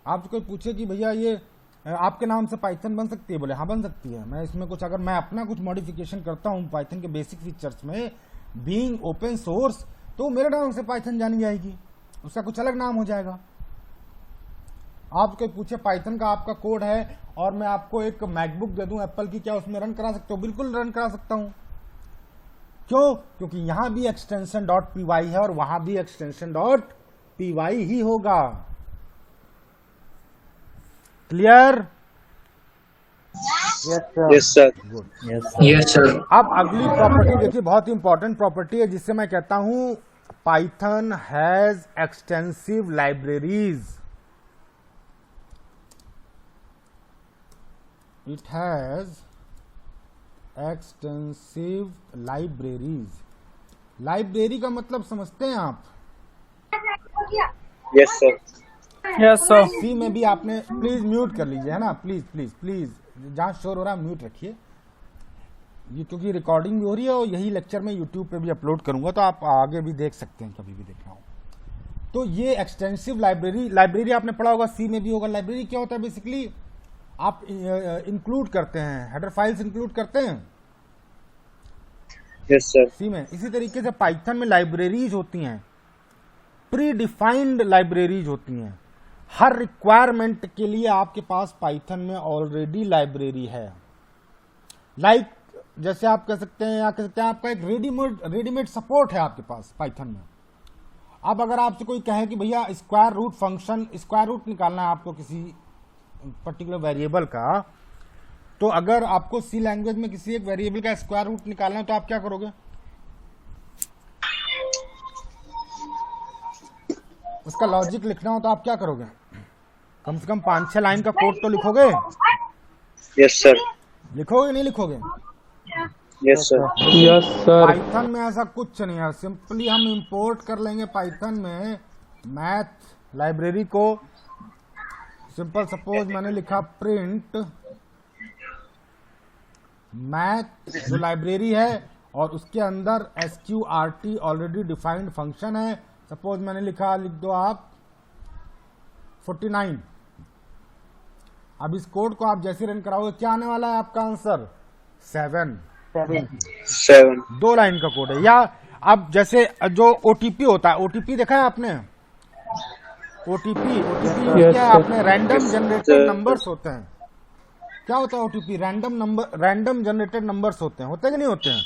आपसे कोई पूछे कि भैया ये आपके नाम से पाइथन बन सकती है, बोले हाँ बन सकती है। मैं इसमें कुछ अगर मैं अपना कुछ मॉडिफिकेशन करता हूँ पाइथन के बेसिक फीचर्स में, बीइंग ओपन सोर्स, तो मेरे नाम से पाइथन जानी जाएगी, उसका कुछ अलग नाम हो जाएगा। आप कोई पूछे पाइथन का आपका कोड है और मैं आपको एक मैकबुक दे दूं एप्पल की, क्या उसमें रन करा सकते हो? बिल्कुल रन करा सकता हूं। क्यों? क्योंकि यहां भी एक्सटेंशन .py है और वहां भी एक्सटेंशन .py ही होगा। Clear? Yes sir. Good. Yes sir. अब अगली प्रॉपर्टी देखिए, बहुत इंपॉर्टेंट प्रॉपर्टी है जिससे मैं कहता हूं Python has extensive libraries. It has extensive libraries. Library का मतलब समझते हैं आप? Yes sir. Yes sir. C में भी आपने, प्लीज म्यूट कर लीजिए, है ना, प्लीज प्लीज प्लीज, जहां शोर हो रहा है म्यूट रखिए। ये क्योंकि रिकॉर्डिंग भी हो रही है और यही लेक्चर मैं यूट्यूब पे भी अपलोड करूंगा, तो आप आगे भी देख सकते हैं कभी भी देखना हो। तो ये एक्सटेंसिव लाइब्रेरी आपने पढ़ा होगा, सी में भी होगा। लाइब्रेरी क्या होता है? बेसिकली आप इंक्लूड करते हैं, हेडर फाइल्स इंक्लूड करते हैं यस सर। सी में। इसी तरीके से पाइथन में लाइब्रेरीज होती हैं, प्री डिफाइंड लाइब्रेरीज होती हैं। हर रिक्वायरमेंट के लिए आपके पास पाइथन में ऑलरेडी लाइब्रेरी है। लाइक जैसे आप कह सकते हैं या कह सकते हैं आपका एक रेडीमेड सपोर्ट है आपके पास पाइथन में। अब अगर आपसे कोई कहे कि भैया square root function, square root निकालना है आपको किसी पर्टिकुलर वेरिएबल का, तो अगर आपको सी लैंग्वेज में किसी एक वेरिएबल का स्क्वायर रूट निकालना है तो आप क्या करोगे? उसका लॉजिक लिखना हो तो आप क्या करोगे? कम से कम 5-6 लाइन का कोड तो लिखोगे? Yes sir. लिखोगे नहीं लिखोगे? Yes sir. Yes sir. Python में ऐसा कुछ नहीं है, सिंपली हम इंपोर्ट कर लेंगे पाइथन में मैथ लाइब्रेरी को। सिंपल सपोज मैंने लिखा प्रिंट मैथ जो लाइब्रेरी है और उसके अंदर SQRT ऑलरेडी डिफाइंड फंक्शन है। सपोज मैंने लिख दो आप 49। अब इस कोड को आप जैसे रन कराओगे क्या आने वाला है आपका आंसर? 7। 7। 2 लाइन का कोड है। या अब जैसे जो OTP होता है, OTP देखा है आपने? OTP क्या है? आपने रैंडम जनरेटेड नंबर्स होते हैं। क्या होता है OTP? रैंडम जनरेटेड नंबर्स होते हैं कि नहीं होते हैं?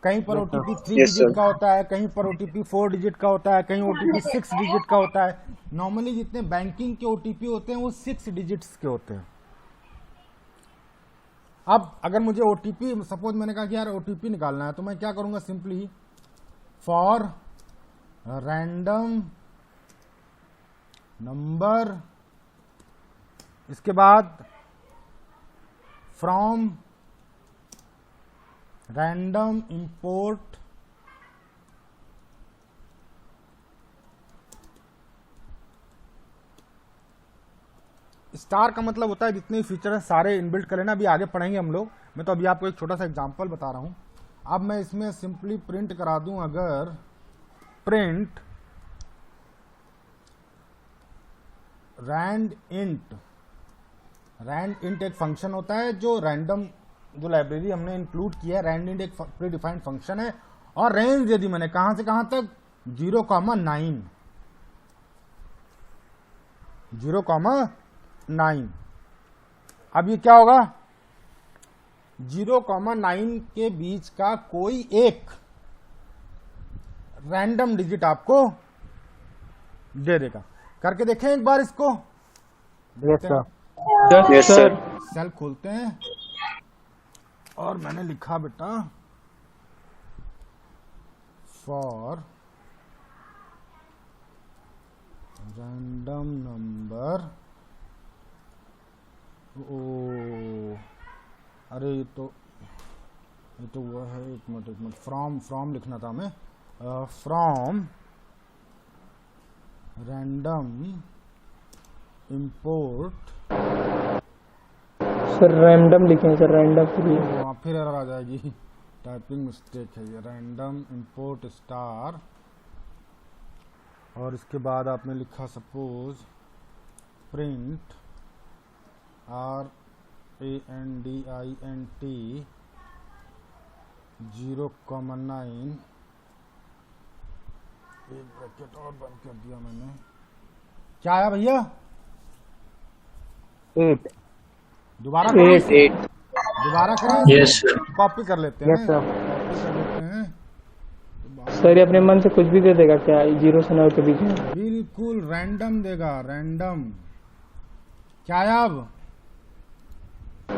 कहीं पर OTP 3 डिजिट का होता है, कहीं पर OTP 4 डिजिट का होता है, कहीं OTP 6 डिजिट का होता है। नॉर्मली जितने बैंकिंग के OTP होते हैं वो 6 डिजिट्स के होते हैं। अब अगर मुझे OTP, सपोज मैंने कहा कि यार OTP निकालना है, तो मैं क्या करूंगा? सिंपली फॉर रैंडम नंबर इसके बाद फ्रॉम रैंडम इंपोर्ट स्टार का मतलब होता है जितने फीचर हैं सारे इनबिल्ट कर लेना। अभी आगे पढ़ेंगे हम लोग। मैं तो अभी आपको एक छोटा सा एग्जांपल बता रहा हूं। अब मैं इसमें सिंपली प्रिंट करा दूं, अगर प्रिंट रैंड इंट एक फंक्शन होता है जो रैंडम, जो लाइब्रेरी हमने इंक्लूड किया है, रैंड इंट एक प्री डिफाइंड फंक्शन है। और रेंज यदि मैंने कहां से कहां तक 0,9 0,9। अब ये क्या होगा, 0,9 के बीच का कोई एक रैंडम डिजिट आपको दे देगा। करके देखें एक बार इसको। Yes sir. Yes sir. Cell खोलते हैं और मैंने लिखा बेटा फॉर रैंडम नंबर। ओ अरे ये तो वो है, एक मिनट फ्रॉम लिखना था हमें। From random import. Sir random लिखें सर, रैंडम वहाँ फिर एरर आ जाएगी, टाइपिंग मिस्टेक है ये। रैंडम इंपोर्ट स्टार और इसके बाद आपने लिखा सपोज प्रिंट RANDINT 0,9। एक ब्रैकेट और बंद कर दिया मैंने। क्या आया भैया? 8। दोबारा करें? 8। दोबारा करें? Yes sir. कॉपी कर लेते हैं। Yes sir. कॉपी कर लेते हैं। सर ये अपने मन से कुछ भी दे देगा क्या 0 से 9 के बीच में? बिल्कुल रैंडम देगा, रैंडम। क्या आया अब?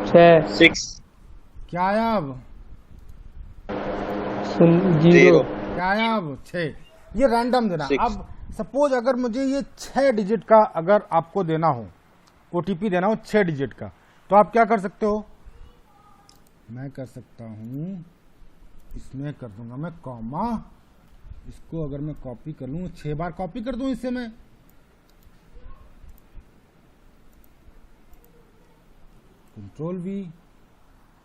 6। क्या आया अब? 0। क्या आया अब? 6। ये रैंडम देना। 6। अब सपोज अगर मुझे ये 6 डिजिट का अगर आपको देना हो, ओटीपी देना हो 6 डिजिट का, तो आप क्या कर सकते हो? मैं कर सकता हूं, इसमें कर दूंगा मैं कॉमा। इसको अगर मैं कॉपी कर लूं, 6 बार कॉपी कर दूं इससे मैं, control we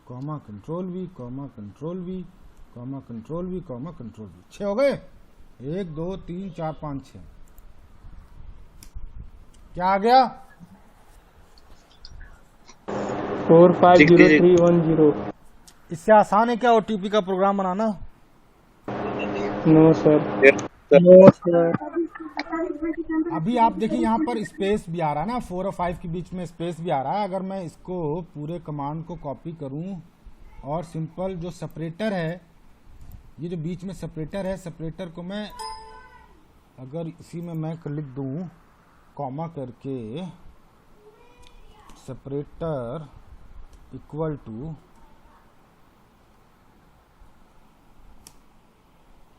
comma control we comma control we comma control we comma control we. 6 हो गए। 1 2 3 4 5 6। क्या आ गया? 450310। इससे आसान है क्या ओटीपी का प्रोग्राम बनाना? No sir. No sir. अभी आप देखिए यहाँ पर स्पेस भी आ रहा है ना, 4 और 5 के बीच में स्पेस भी आ रहा है। अगर मैं इसको पूरे कमांड को कॉपी करूं और सिंपल जो सेपरेटर है, ये जो बीच में सेपरेटर है, सेपरेटर को मैं अगर इसी में मैं लिख दूं कॉमा करके, सेपरेटर इक्वल टू,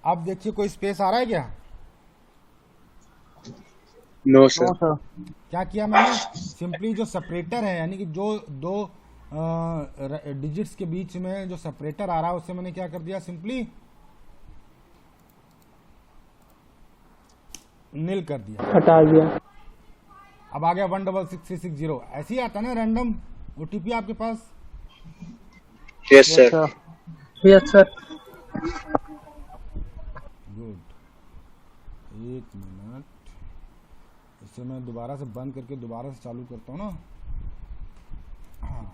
अब देखिए कोई स्पेस आ रहा है क्या? No sir. क्या किया मैंने? सिंपली जो सेपरेटर है, यानी कि जो दो डिजिट्स के बीच में जो सेपरेटर आ रहा है, उससे मैंने क्या कर दिया, सिंपली नील कर दिया, हटा दिया। अब आ गया 166360। ऐसे ही आता ना रैंडम ओटीपी आपके पास? Yes sir. Yes sir. Good. एक मिनट, इसे मैं दोबारा से बंद करके दोबारा से चालू करता हूँ ना। हाँ।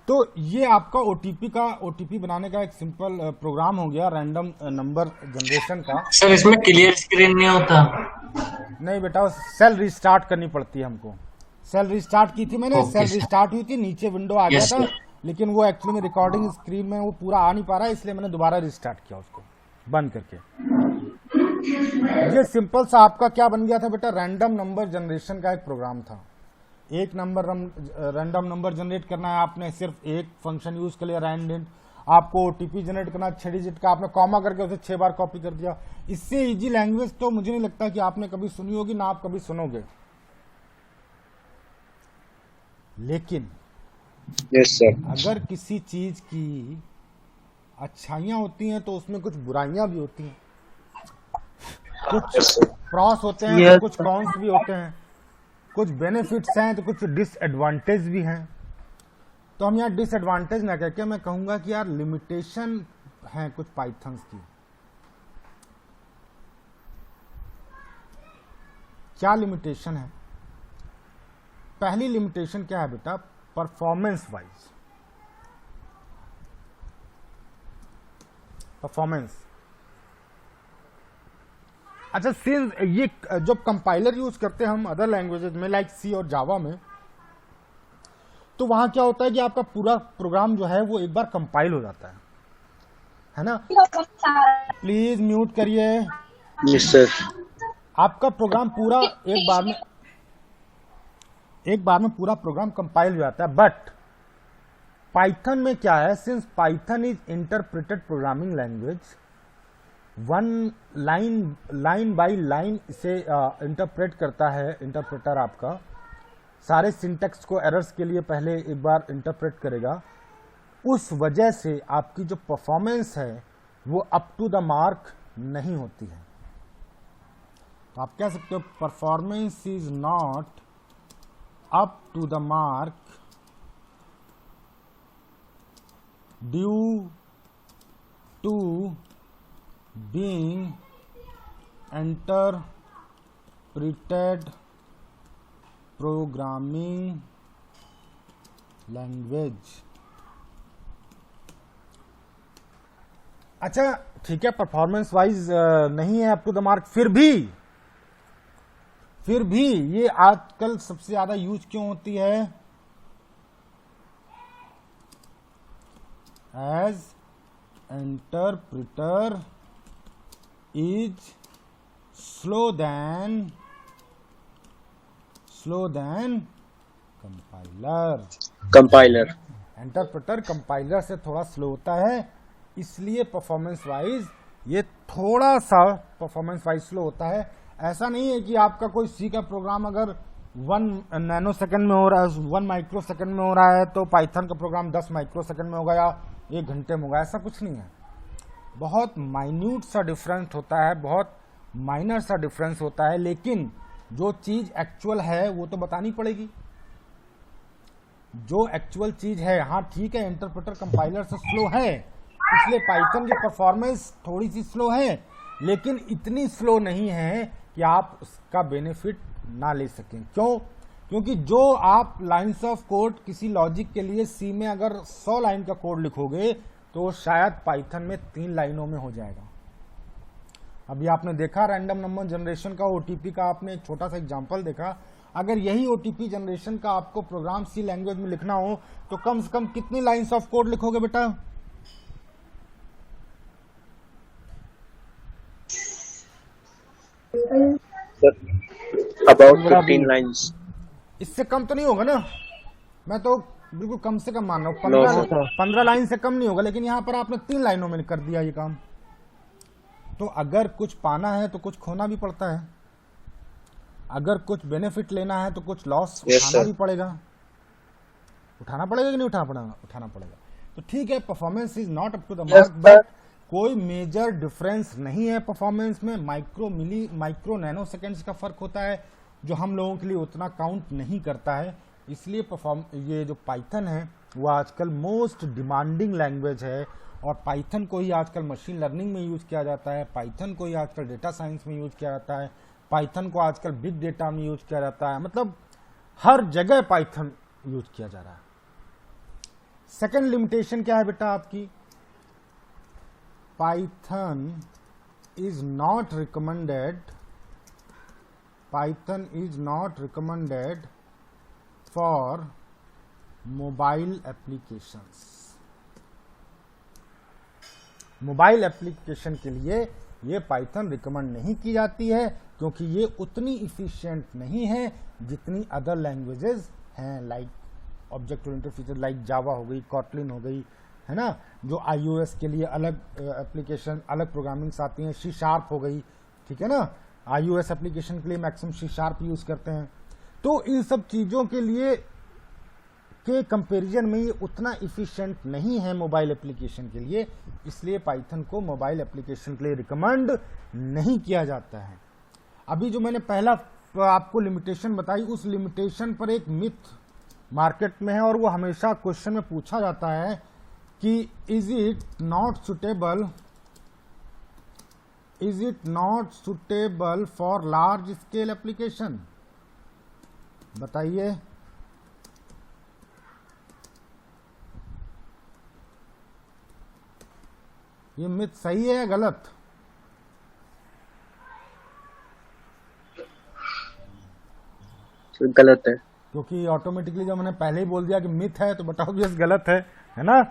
तो ये आपका ओटीपी बनाने का एक सिंपल प्रोग्राम हो गया, रैंडम नंबर जनरेशन का। सर इसमें क्लियर स्क्रीन नहीं होता? नहीं बेटा, सेल रिस्टार्ट करनी पड़ती है हमको। सेल रिस्टार्ट की थी मैंने, ओके सेल सर। रिस्टार्ट हुई थी, नीचे विंडो आ गया यस था, सर। लेकिन वो एक्चुअली में रिकॉर्डिंग स्क्रीन में वो पूरा आ नहीं पा रहा है, इसलिए मैंने दोबारा रिस्टार्ट किया उसको बंद करके। ये सिंपल सा आपका क्या बन गया था बेटा, रैंडम नंबर जनरेशन का एक प्रोग्राम था। एक नंबर रैंडम नंबर जनरेट करना है आपने, सिर्फ एक फंक्शन यूज कर लिया रैंड इंट। आपको ओटीपी जनरेट करना 6 डिजिट का, आपने कॉमा करके उसे 6 बार कॉपी कर दिया। इससे इजी लैंग्वेज तो मुझे नहीं लगता कि आपने कभी सुनी होगी, ना आप कभी सुनोगे। लेकिन यस सर। अगर किसी चीज की अच्छाइयां होती हैं तो उसमें कुछ बुराइयां भी होती हैं, कुछ प्रॉस होते हैं तो कुछ कॉन्स भी होते हैं, कुछ बेनिफिट्स हैं तो कुछ डिसएडवांटेज भी हैं। तो हम यहाँ डिसएडवांटेज ना कह के मैं कहूंगा कि यार लिमिटेशन है कुछ पाइथन्स की। क्या लिमिटेशन है? पहली लिमिटेशन क्या है बेटा? Performance wise. परफॉर्मेंस, अच्छा सिंस ये जब कंपाइलर यूज करते हैं हम अदर लैंग्वेजेस में लाइक सी और जावा में, तो वहां क्या होता है कि आपका पूरा प्रोग्राम जो है वो एक बार कंपाइल हो जाता है ना। प्लीज म्यूट करिए। Yes sir. आपका प्रोग्राम पूरा एक बार में पूरा प्रोग्राम कंपाइल हो जाता है। बट पाइथन में क्या है, since Python is interpreted programming language, one line by line इसे इंटरप्रेट करता है इंटरप्रेटर। आपका सारे सिंटेक्स को एरर्स के लिए पहले एक बार इंटरप्रेट करेगा। उस वजह से आपकी जो परफॉर्मेंस है वो अप टू द मार्क नहीं होती है। तो आप कह सकते हो performance is not up to the mark due to being interpreted programming language. अच्छा ठीक है, परफॉर्मेंस वाइज नहीं है अप टू द मार्क, फिर भी ये आजकल सबसे ज्यादा यूज क्यों होती है? As interpreter is slow than compiler. Interpreter compiler से थोड़ा स्लो होता है, इसलिए परफॉर्मेंस वाइज ये थोड़ा सा परफॉर्मेंस वाइज स्लो होता है। ऐसा नहीं है कि आपका कोई सी का प्रोग्राम अगर 1 नैनो सेकंड में हो रहा है, 1 माइक्रो सेकंड में हो रहा है, तो पाइथन का प्रोग्राम 10 माइक्रो सेकंड में होगा या 1 घंटे में होगा। ऐसा कुछ नहीं है। बहुत माइन्यूट सा डिफरेंस होता है, बहुत माइनर सा डिफरेंस होता है, लेकिन जो चीज एक्चुअल है वो तो बतानी पड़ेगी। जो एक्चुअल चीज है, हाँ ठीक है इंटरप्रेटर कंपाइलर से स्लो है, इसलिए पाइथन की परफॉर्मेंस थोड़ी सी स्लो है, लेकिन इतनी स्लो नहीं है कि आप उसका बेनिफिट ना ले सकें। क्यों? क्योंकि जो आप लाइंस ऑफ कोड किसी लॉजिक के लिए सी में अगर 100 लाइन का कोड लिखोगे तो शायद पाइथन में 3 लाइनों में हो जाएगा। अभी आपने देखा रैंडम नंबर जनरेशन का ओटीपी का, आपने एक छोटा सा एग्जांपल देखा। अगर यही ओटीपी जनरेशन का आपको प्रोग्राम सी लैंग्वेज में लिखना हो तो कम से कम कितनी लाइंस ऑफ कोड लिखोगे बेटा? About 15 lines. इससे कम तो नहीं होगा ना? मैं तो बिल्कुल कम से कम मान रहा हूँ, 15 लाइन से कम नहीं होगा, लेकिन यहाँ पर आपने 3 लाइनों में कर दिया ये काम। तो अगर कुछ पाना है तो कुछ खोना भी पड़ता है, अगर कुछ बेनिफिट लेना है तो कुछ लॉस उठाना भी पड़ेगा। उठाना पड़ेगा कि नहीं उठाना पड़ेगा। तो ठीक है, performance is not up to the mark, but कोई मेजर डिफरेंस नहीं है परफॉर्मेंस में। माइक्रो नैनो सेकेंड्स का फर्क होता है जो हम लोगों के लिए उतना काउंट नहीं करता है। इसलिए ये जो पाइथन है वो आजकल मोस्ट डिमांडिंग लैंग्वेज है, और पाइथन को ही आजकल मशीन लर्निंग में यूज किया जाता है, पाइथन को ही आजकल डेटा साइंस में यूज किया जाता है, पाइथन को आजकल बिग डेटा में यूज किया जाता है। मतलब हर जगह पाइथन यूज किया जा रहा है। सेकेंड लिमिटेशन क्या है बेटा आपकी? Python is not recommended for mobile applications। Mobile application के लिए ये पाइथन रिकमेंड नहीं की जाती है, क्योंकि ये उतनी इफिशिएंट नहीं है जितनी अदर लैंग्वेजेस हैं, like object oriented feature, like Java हो गई, कॉटलिन हो गई, है ना, जो iOS के लिए अलग एप्लीकेशन, अलग प्रोग्रामिंग्स आती हैं, सी शार्प हो गई, ठीक है ना, iOS एप्लीकेशन के लिए मैक्सिमम सी शार्प यूज़ करते हैं। तो इन सब चीज़ों के लिए के कंपैरिजन में ये उतना इफिशिएंट नहीं है मोबाइल एप्लीकेशन के लिए, इसलिए पाइथन को मोबाइल एप्लीकेशन के लिए रिकमेंड नहीं किया जाता है। अभी जो मैंने पहला आपको लिमिटेशन बताई, उस लिमिटेशन पर एक मिथ मार्केट में है और वो हमेशा क्वेश्चन में पूछा जाता है कि is it not suitable for large scale application? बताइए। ये मिथ सही है या गलत? गलत है। क्योंकि ऑटोमेटिकली जब मैंने पहले ही बोल दिया कि मिथ है तो बताओ यस गलत है ना?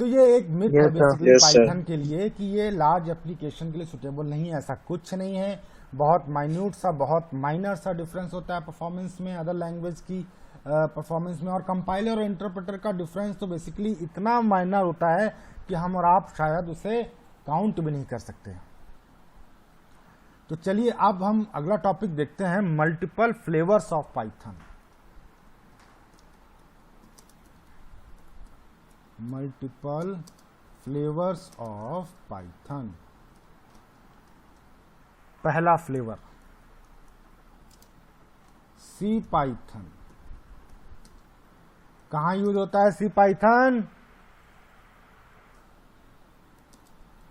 तो ये एक मिथ है बेसिकली पाइथन के लिए कि ये लार्ज एप्लीकेशन के लिए सुटेबल नहीं है। ऐसा कुछ नहीं है, बहुत माइन्यूट सा, बहुत माइनर सा डिफरेंस होता है परफॉर्मेंस में अदर लैंग्वेज की परफॉर्मेंस में, और कंपाइलर और इंटरप्रेटर का डिफरेंस तो बेसिकली इतना माइनर होता है कि हम और आप शायद उसे काउंट भी नहीं कर सकते। तो चलिए अब हम अगला टॉपिक देखते हैं, multiple flavours of Python. Multiple flavours of Python. पहला फ्लेवर सी पाइथन। कहां यूज होता है C Python?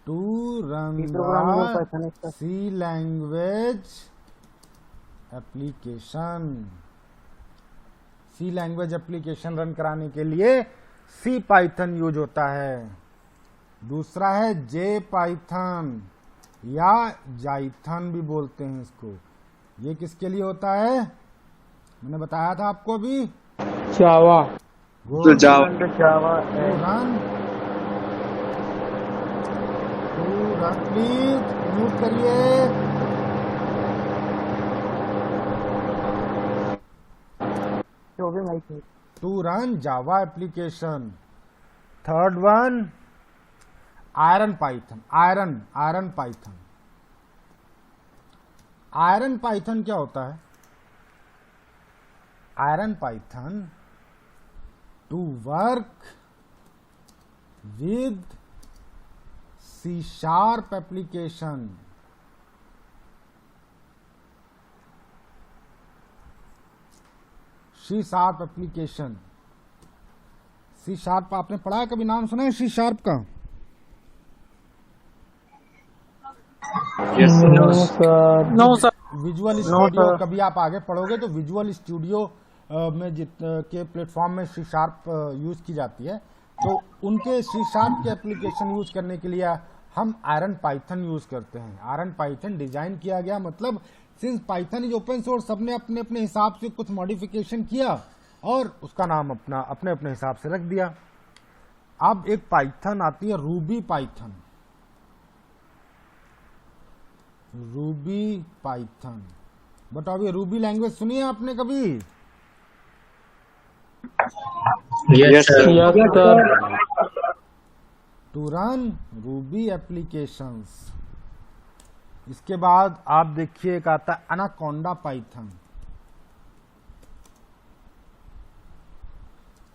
To run C language application. C language application run कराने के लिए सी पाइथन यूज होता है। दूसरा है जे पाइथन या जाइथन भी बोलते हैं इसको। ये किसके लिए होता है? मैंने बताया था आपको अभी, जावा। प्लीज म्यूट करिए। To run Java application. Third one IronPython. IronPython. IronPython क्या होता है? IronPython to work with C sharp application. C sharp application. C sharp आपने पढ़ा है? कभी नाम सुना है सी शार्प का? No sir. विजुअल स्टूडियो कभी आप आगे पढ़ोगे तो विजुअल स्टूडियो में के प्लेटफॉर्म में सी शार्प यूज की जाती है। तो उनके सी शार्प के एप्लीकेशन यूज करने के लिए हम आयरन पाइथन यूज करते हैं। आयरन पाइथन डिजाइन किया गया, मतलब since Python is open source, सबने अपने अपने हिसाब से कुछ मॉडिफिकेशन किया और उसका नाम अपना अपने अपने हिसाब से रख दिया। अब एक पाइथन आती है रूबी पाइथन। रूबी पाइथन, बताओ ये रूबी लैंग्वेज सुनी है आपने कभी? Yes sir. To run Ruby applications. इसके बाद आप देखिए एक आता है एनाकोंडा पाइथन।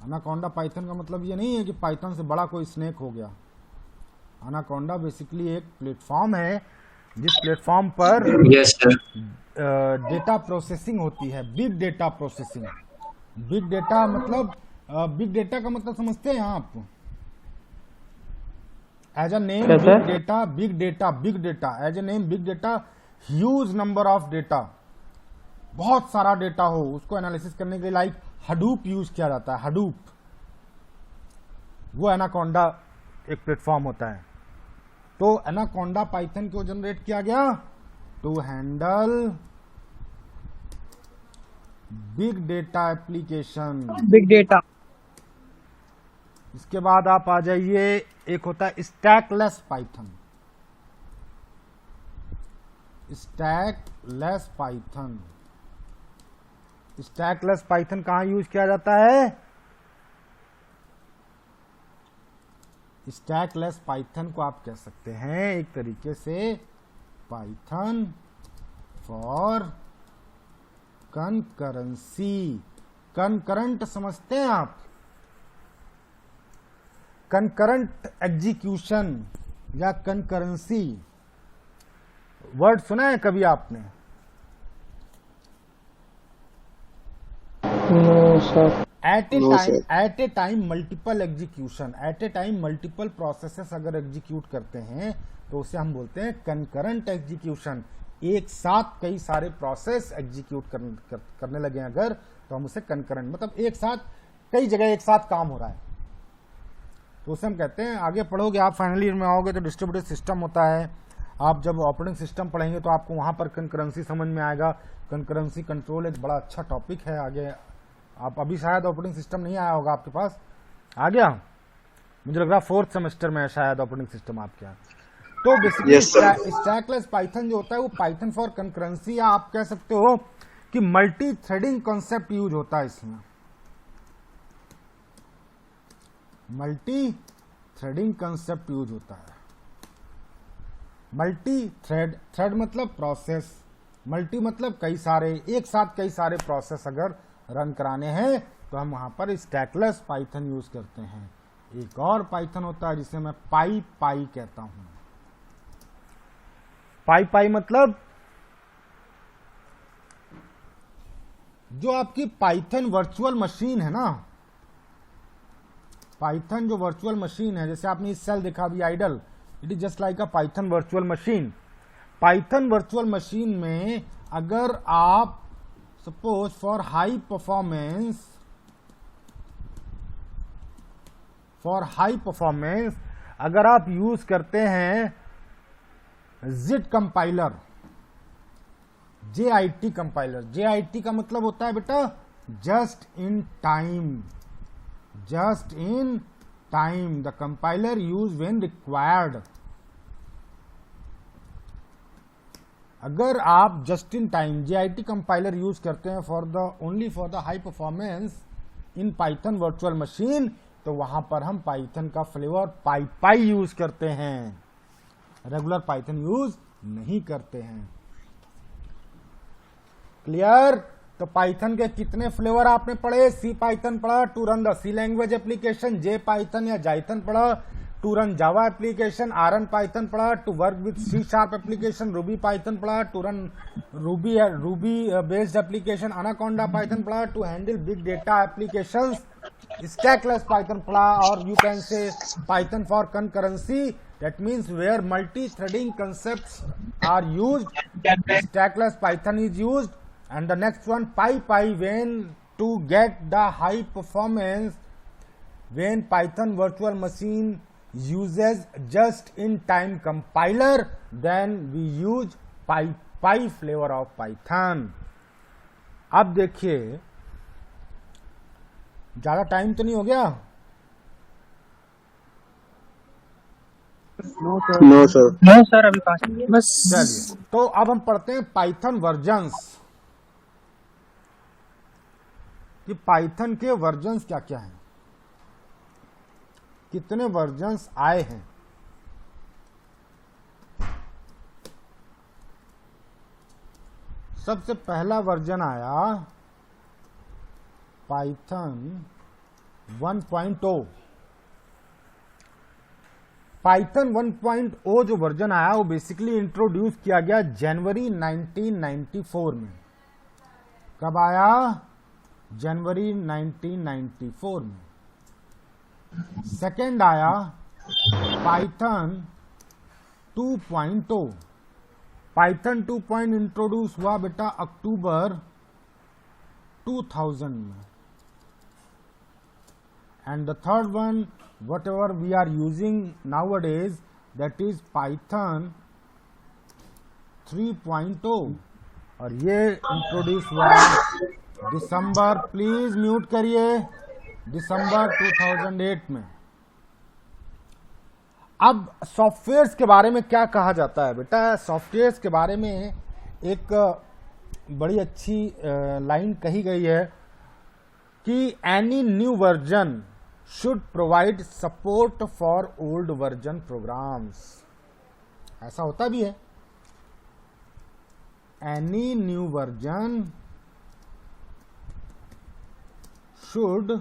एनाकोंडा पाइथन का मतलब ये नहीं है कि पाइथन से बड़ा कोई स्नेक हो गया। एनाकोंडा बेसिकली एक प्लेटफॉर्म है जिस प्लेटफॉर्म पर यस सर। डेटा प्रोसेसिंग होती है, big data processing. Big data मतलब बिग डेटा का मतलब समझते हैं आप? As a name big data, big data, big data as a name big data, huge number of data, बहुत सारा डेटा हो, उसको एनालिसिस करने के लिए लाइक हडूप यूज किया जाता है। हडूप, वो एनाकोंडा एक प्लेटफॉर्म होता है। तो एनाकोंडा पाइथन क्यों जनरेट किया गया? To handle big data application. Big data. इसके बाद आप आ जाइए, एक होता है Stackless Python. Stackless Python. Stackless Python कहां यूज किया जाता है? स्टैकलेस पाइथन को आप कह सकते हैं एक तरीके से पाइथन फॉर कंकरेंसी। कंकरंट समझते हैं आप? कंकरंट एग्जीक्यूशन या कंकरेंसी वर्ड सुना है कभी आपने? At a time multiple execution, at a time multiple processes अगर एग्जीक्यूट करते हैं तो उसे हम बोलते हैं कंकरंट एग्जीक्यूशन। एक साथ कई सारे प्रोसेस एग्जीक्यूट करने लगे अगर, तो हम उसे कंकरंट, मतलब एक साथ कई जगह एक साथ काम हो रहा है तो उसे हम कहते हैं। आगे पढ़ोगे आप, फाइनल ईयर में आओगे तो डिस्ट्रीब्यूटेड सिस्टम होता है। आप जब ऑपरेटिंग सिस्टम पढ़ेंगे तो आपको वहां पर कंकरेंसी समझ में आएगा। कंकरेंसी कंट्रोल एक बड़ा अच्छा टॉपिक है। आगे आप अभी शायद ऑपरेटिंग सिस्टम नहीं आया होगा आपके पास, आ गया? मुझे लग रहा 4th सेमेस्टर में है शायद ऑपरेटिंग सिस्टम आपके यहाँ। तो बेसिकली स्टैकलेस पाइथन जो होता है वो पाइथन फॉर कंकरेंसी, या आप कह सकते हो कि मल्टी थ्रेडिंग कॉन्सेप्ट यूज होता है इसमें। मल्टी थ्रेडिंग कॉन्सेप्ट यूज होता है। मल्टी थ्रेड, थ्रेड मतलब प्रोसेस, मल्टी मतलब कई सारे, एक साथ कई सारे प्रोसेस अगर रन कराने हैं तो हम वहां पर स्टैकलेस पाइथन यूज करते हैं। एक और पाइथन होता है जिसे मैं पाई कहता हूं। पाई मतलब जो आपकी पाइथन वर्चुअल मशीन है ना, पाइथन जो वर्चुअल मशीन है, जैसे आपने इस सेल देखा अभी IDLE, it is just like a Python virtual machine. Python virtual machine में अगर आप सपोज फॉर हाई परफॉर्मेंस अगर आप यूज करते हैं जिट कंपाइलर, JIT कंपाइलर। JIT का मतलब होता है बेटा just in time, just in time, the compiler use when required. अगर आप just in time JIT compiler use करते हैं only for the high performance in Python virtual machine, तो वहां पर हम पाइथन का फ्लेवर पाई यूज करते हैं, रेगुलर पाइथन यूज नहीं करते हैं। क्लियर? तो पाइथन के कितने फ्लेवर आपने पढ़े? सी पाइथन पढ़ा to run the C language application, J Python या जाइथन पढ़ा to run Java application, Iron Python पढ़ा to work with C sharp application, Ruby Python पढ़ा to run Ruby based application, Anaconda Python पढ़ा to handle big data applications, Stackless Python पढ़ा, और you can say Python for concurrency, that means where multi-threading concepts are used, stackless Python is used, and the next one py when to get the high performance, when Python virtual machine uses just in time compiler, then we use py flavor of Python। अब देखिए ज्यादा time तो नहीं हो गया? No sir अभी 5 बस। चलिए, तो अब हम पढ़ते हैं पाइथन वर्जन्स, कि पाइथन के वर्जन्स क्या क्या हैं, कितने वर्जन्स आए हैं। सबसे पहला वर्जन आया पाइथन 1.0। पाइथन 1.0 जो वर्जन आया वो बेसिकली इंट्रोड्यूस किया गया जनवरी 1994 में। कब आया? जनवरी 1994 में। सेकेंड आया पाइथन 2.0। पाइथन 2.0 इंट्रोड्यूस हुआ बेटा अक्टूबर 2000 में। And the third one, whatever we are using nowadays, that is Python 3.0, और ये इंट्रोड्यूस हुआ दिसंबर, प्लीज म्यूट करिए, दिसंबर 2008 में। अब सॉफ्टवेयर्स के बारे में क्या कहा जाता है बेटा? सॉफ्टवेयर्स के बारे में एक बड़ी अच्छी लाइन कही गई है कि any new version should provide support for old version programs. ऐसा होता भी है। Any new version should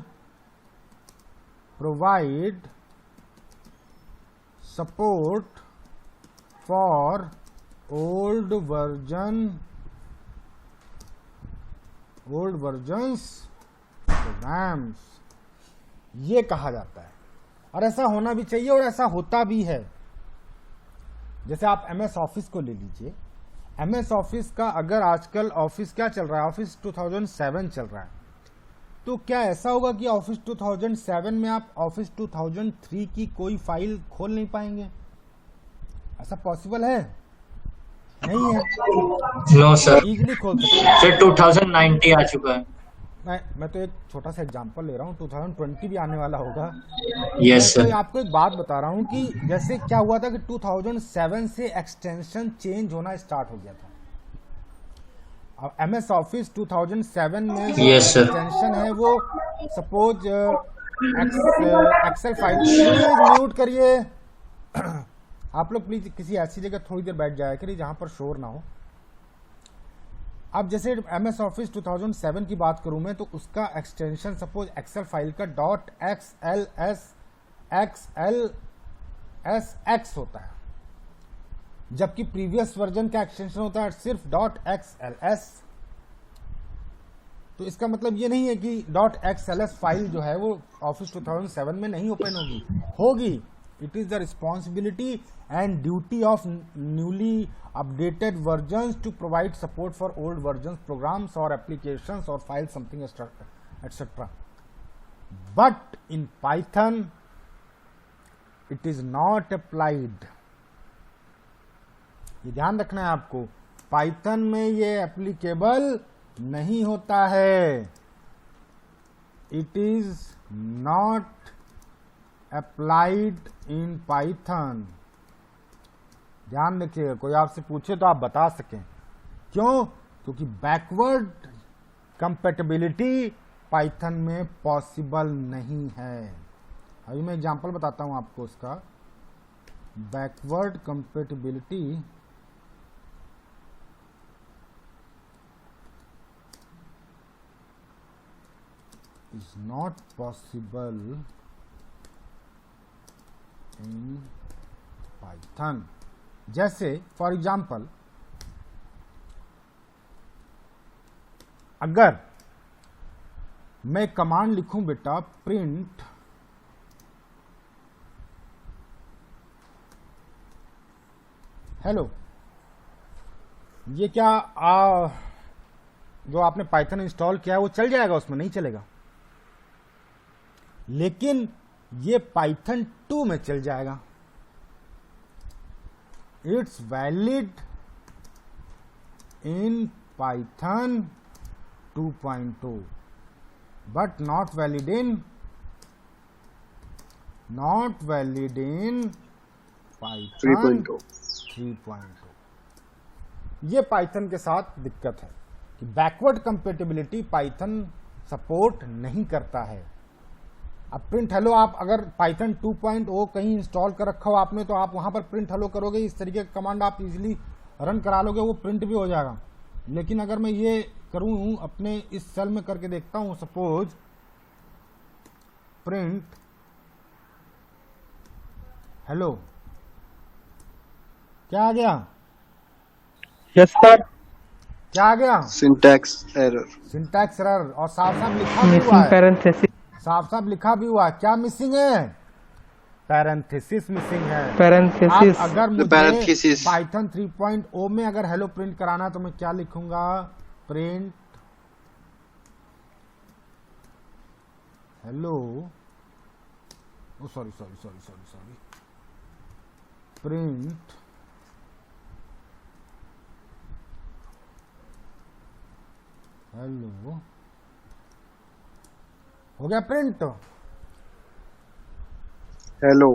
provide support for old versions programs, ये कहा जाता है। और ऐसा होना भी चाहिए और ऐसा होता भी है। जैसे आप MS ऑफिस को ले लीजिए। MS ऑफिस का अगर आजकल ऑफिस क्या चल रहा है, ऑफिस 2007 चल रहा है, तो क्या ऐसा होगा कि ऑफिस 2007 में आप ऑफिस 2003 की कोई फाइल खोल नहीं पाएंगे? ऐसा पॉसिबल है? नहीं है। नो सर, इजीली खोल सकते हैं। फिर 2090 आ चुका है। मैं तो एक छोटा सा एग्जांपल ले रहा हूँ, 2020 भी आने वाला होगा। यस मैं तो सर। आपको एक बात बता रहा हूँ कि जैसे क्या हुआ था कि 2007 से एक्सटेंशन चेंज होना स्टार्ट हो गया था। अब MS ऑफिस 2007 में जो Yes, sir. एक्सटेंशन है वो suppose Excel file. Please mute करिए। आप लोग प्लीज किसी ऐसी जगह थोड़ी देर बैठ जाया करिए जहां पर शोर ना हो। अब जैसे MS ऑफिस 2007 की बात करूं मैं, तो उसका एक्सटेंशन सपोज एक्सेल फाइल का .xlsx होता है, जबकि प्रीवियस वर्जन का एक्सटेंशन होता है सिर्फ .xls। तो इसका मतलब ये नहीं है कि .xls फाइल जो है वो ऑफिस 2007 में नहीं ओपन होगी। It is the responsibility and duty of newly updated versions to provide support for old versions programs और एप्लीकेशंस और file something etcetera. But in Python it is not applied. ये ध्यान रखना है आपको, पाइथन में ये एप्लीकेबल नहीं होता है। It is not applied in Python. ध्यान रखिएगा, कोई आपसे पूछे तो आप बता सकें। क्यों? क्योंकि बैकवर्ड कंपैटिबिलिटी पाइथन में पॉसिबल नहीं है। अभी मैं एग्जांपल बताता हूं आपको उसका। Backward compatibility is not possible in Python। जैसे फॉर एग्जाम्पल, अगर मैं कमांड लिखूं बेटा प्रिंट हेलो, ये क्या जो आपने पाइथन इंस्टॉल किया है वो चल जाएगा? उसमें नहीं चलेगा। लेकिन ये पाइथन 2 में चल जाएगा। It's valid in Python 2.2 but not valid in Python 3.2। ये पाइथन के साथ दिक्कत है कि बैकवर्ड कंपैटिबिलिटी पाइथन सपोर्ट नहीं करता है। अब प्रिंट हेलो आप अगर पाइथन 2.0 कहीं इंस्टॉल कर रखा हो आपने, तो आप वहां पर प्रिंट हेलो करोगे, इस तरीके का कमांड आप इजीली रन करा लोगे, वो प्रिंट भी हो जाएगा। लेकिन अगर मैं ये करूं, अपने इस सेल में करके देखता हूं, सपोज प्रिंट हेलो, क्या आ गया? Yes sir. क्या आ गया? सिंटैक्स एरर और साफ साफ लिखा भी हुआ है। साफ साफ लिखा भी हुआ। क्या मिसिंग है? पैरेंथेसिस मिसिंग है। पैरेंथेसिस। अब अगर मुझे पाइथन 3.0 में अगर हेलो प्रिंट कराना तो मैं क्या लिखूंगा? Print hello, sorry print hello हो गया प्रिंट हेलो।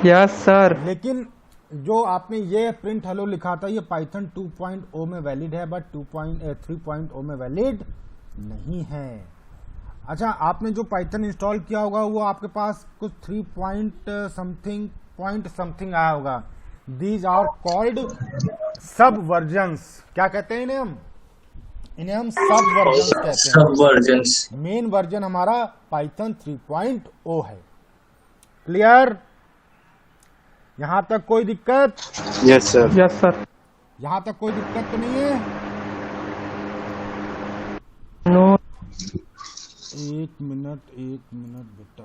Yes sir. लेकिन जो आपने ये प्रिंट हेलो लिखा था ये पाइथन 2.0 में वैलिड है, बट 3.0 में वैलिड नहीं है। अच्छा, आपने जो पाइथन इंस्टॉल किया होगा वो आपके पास कुछ 3 पॉइंट समथिंग आया होगा। दीज आर कॉल्ड सब वर्जन्स। क्या कहते हैं इन्हें हम सब वर्जन्स कहते हैं। सब वर्जन्स। मेन वर्जन हमारा पाइथन 3.0 है। क्लियर? यहां तक कोई दिक्कत? Yes sir. Yes sir. यहां तक कोई दिक्कत तो नहीं है? नो। एक मिनट बेटा।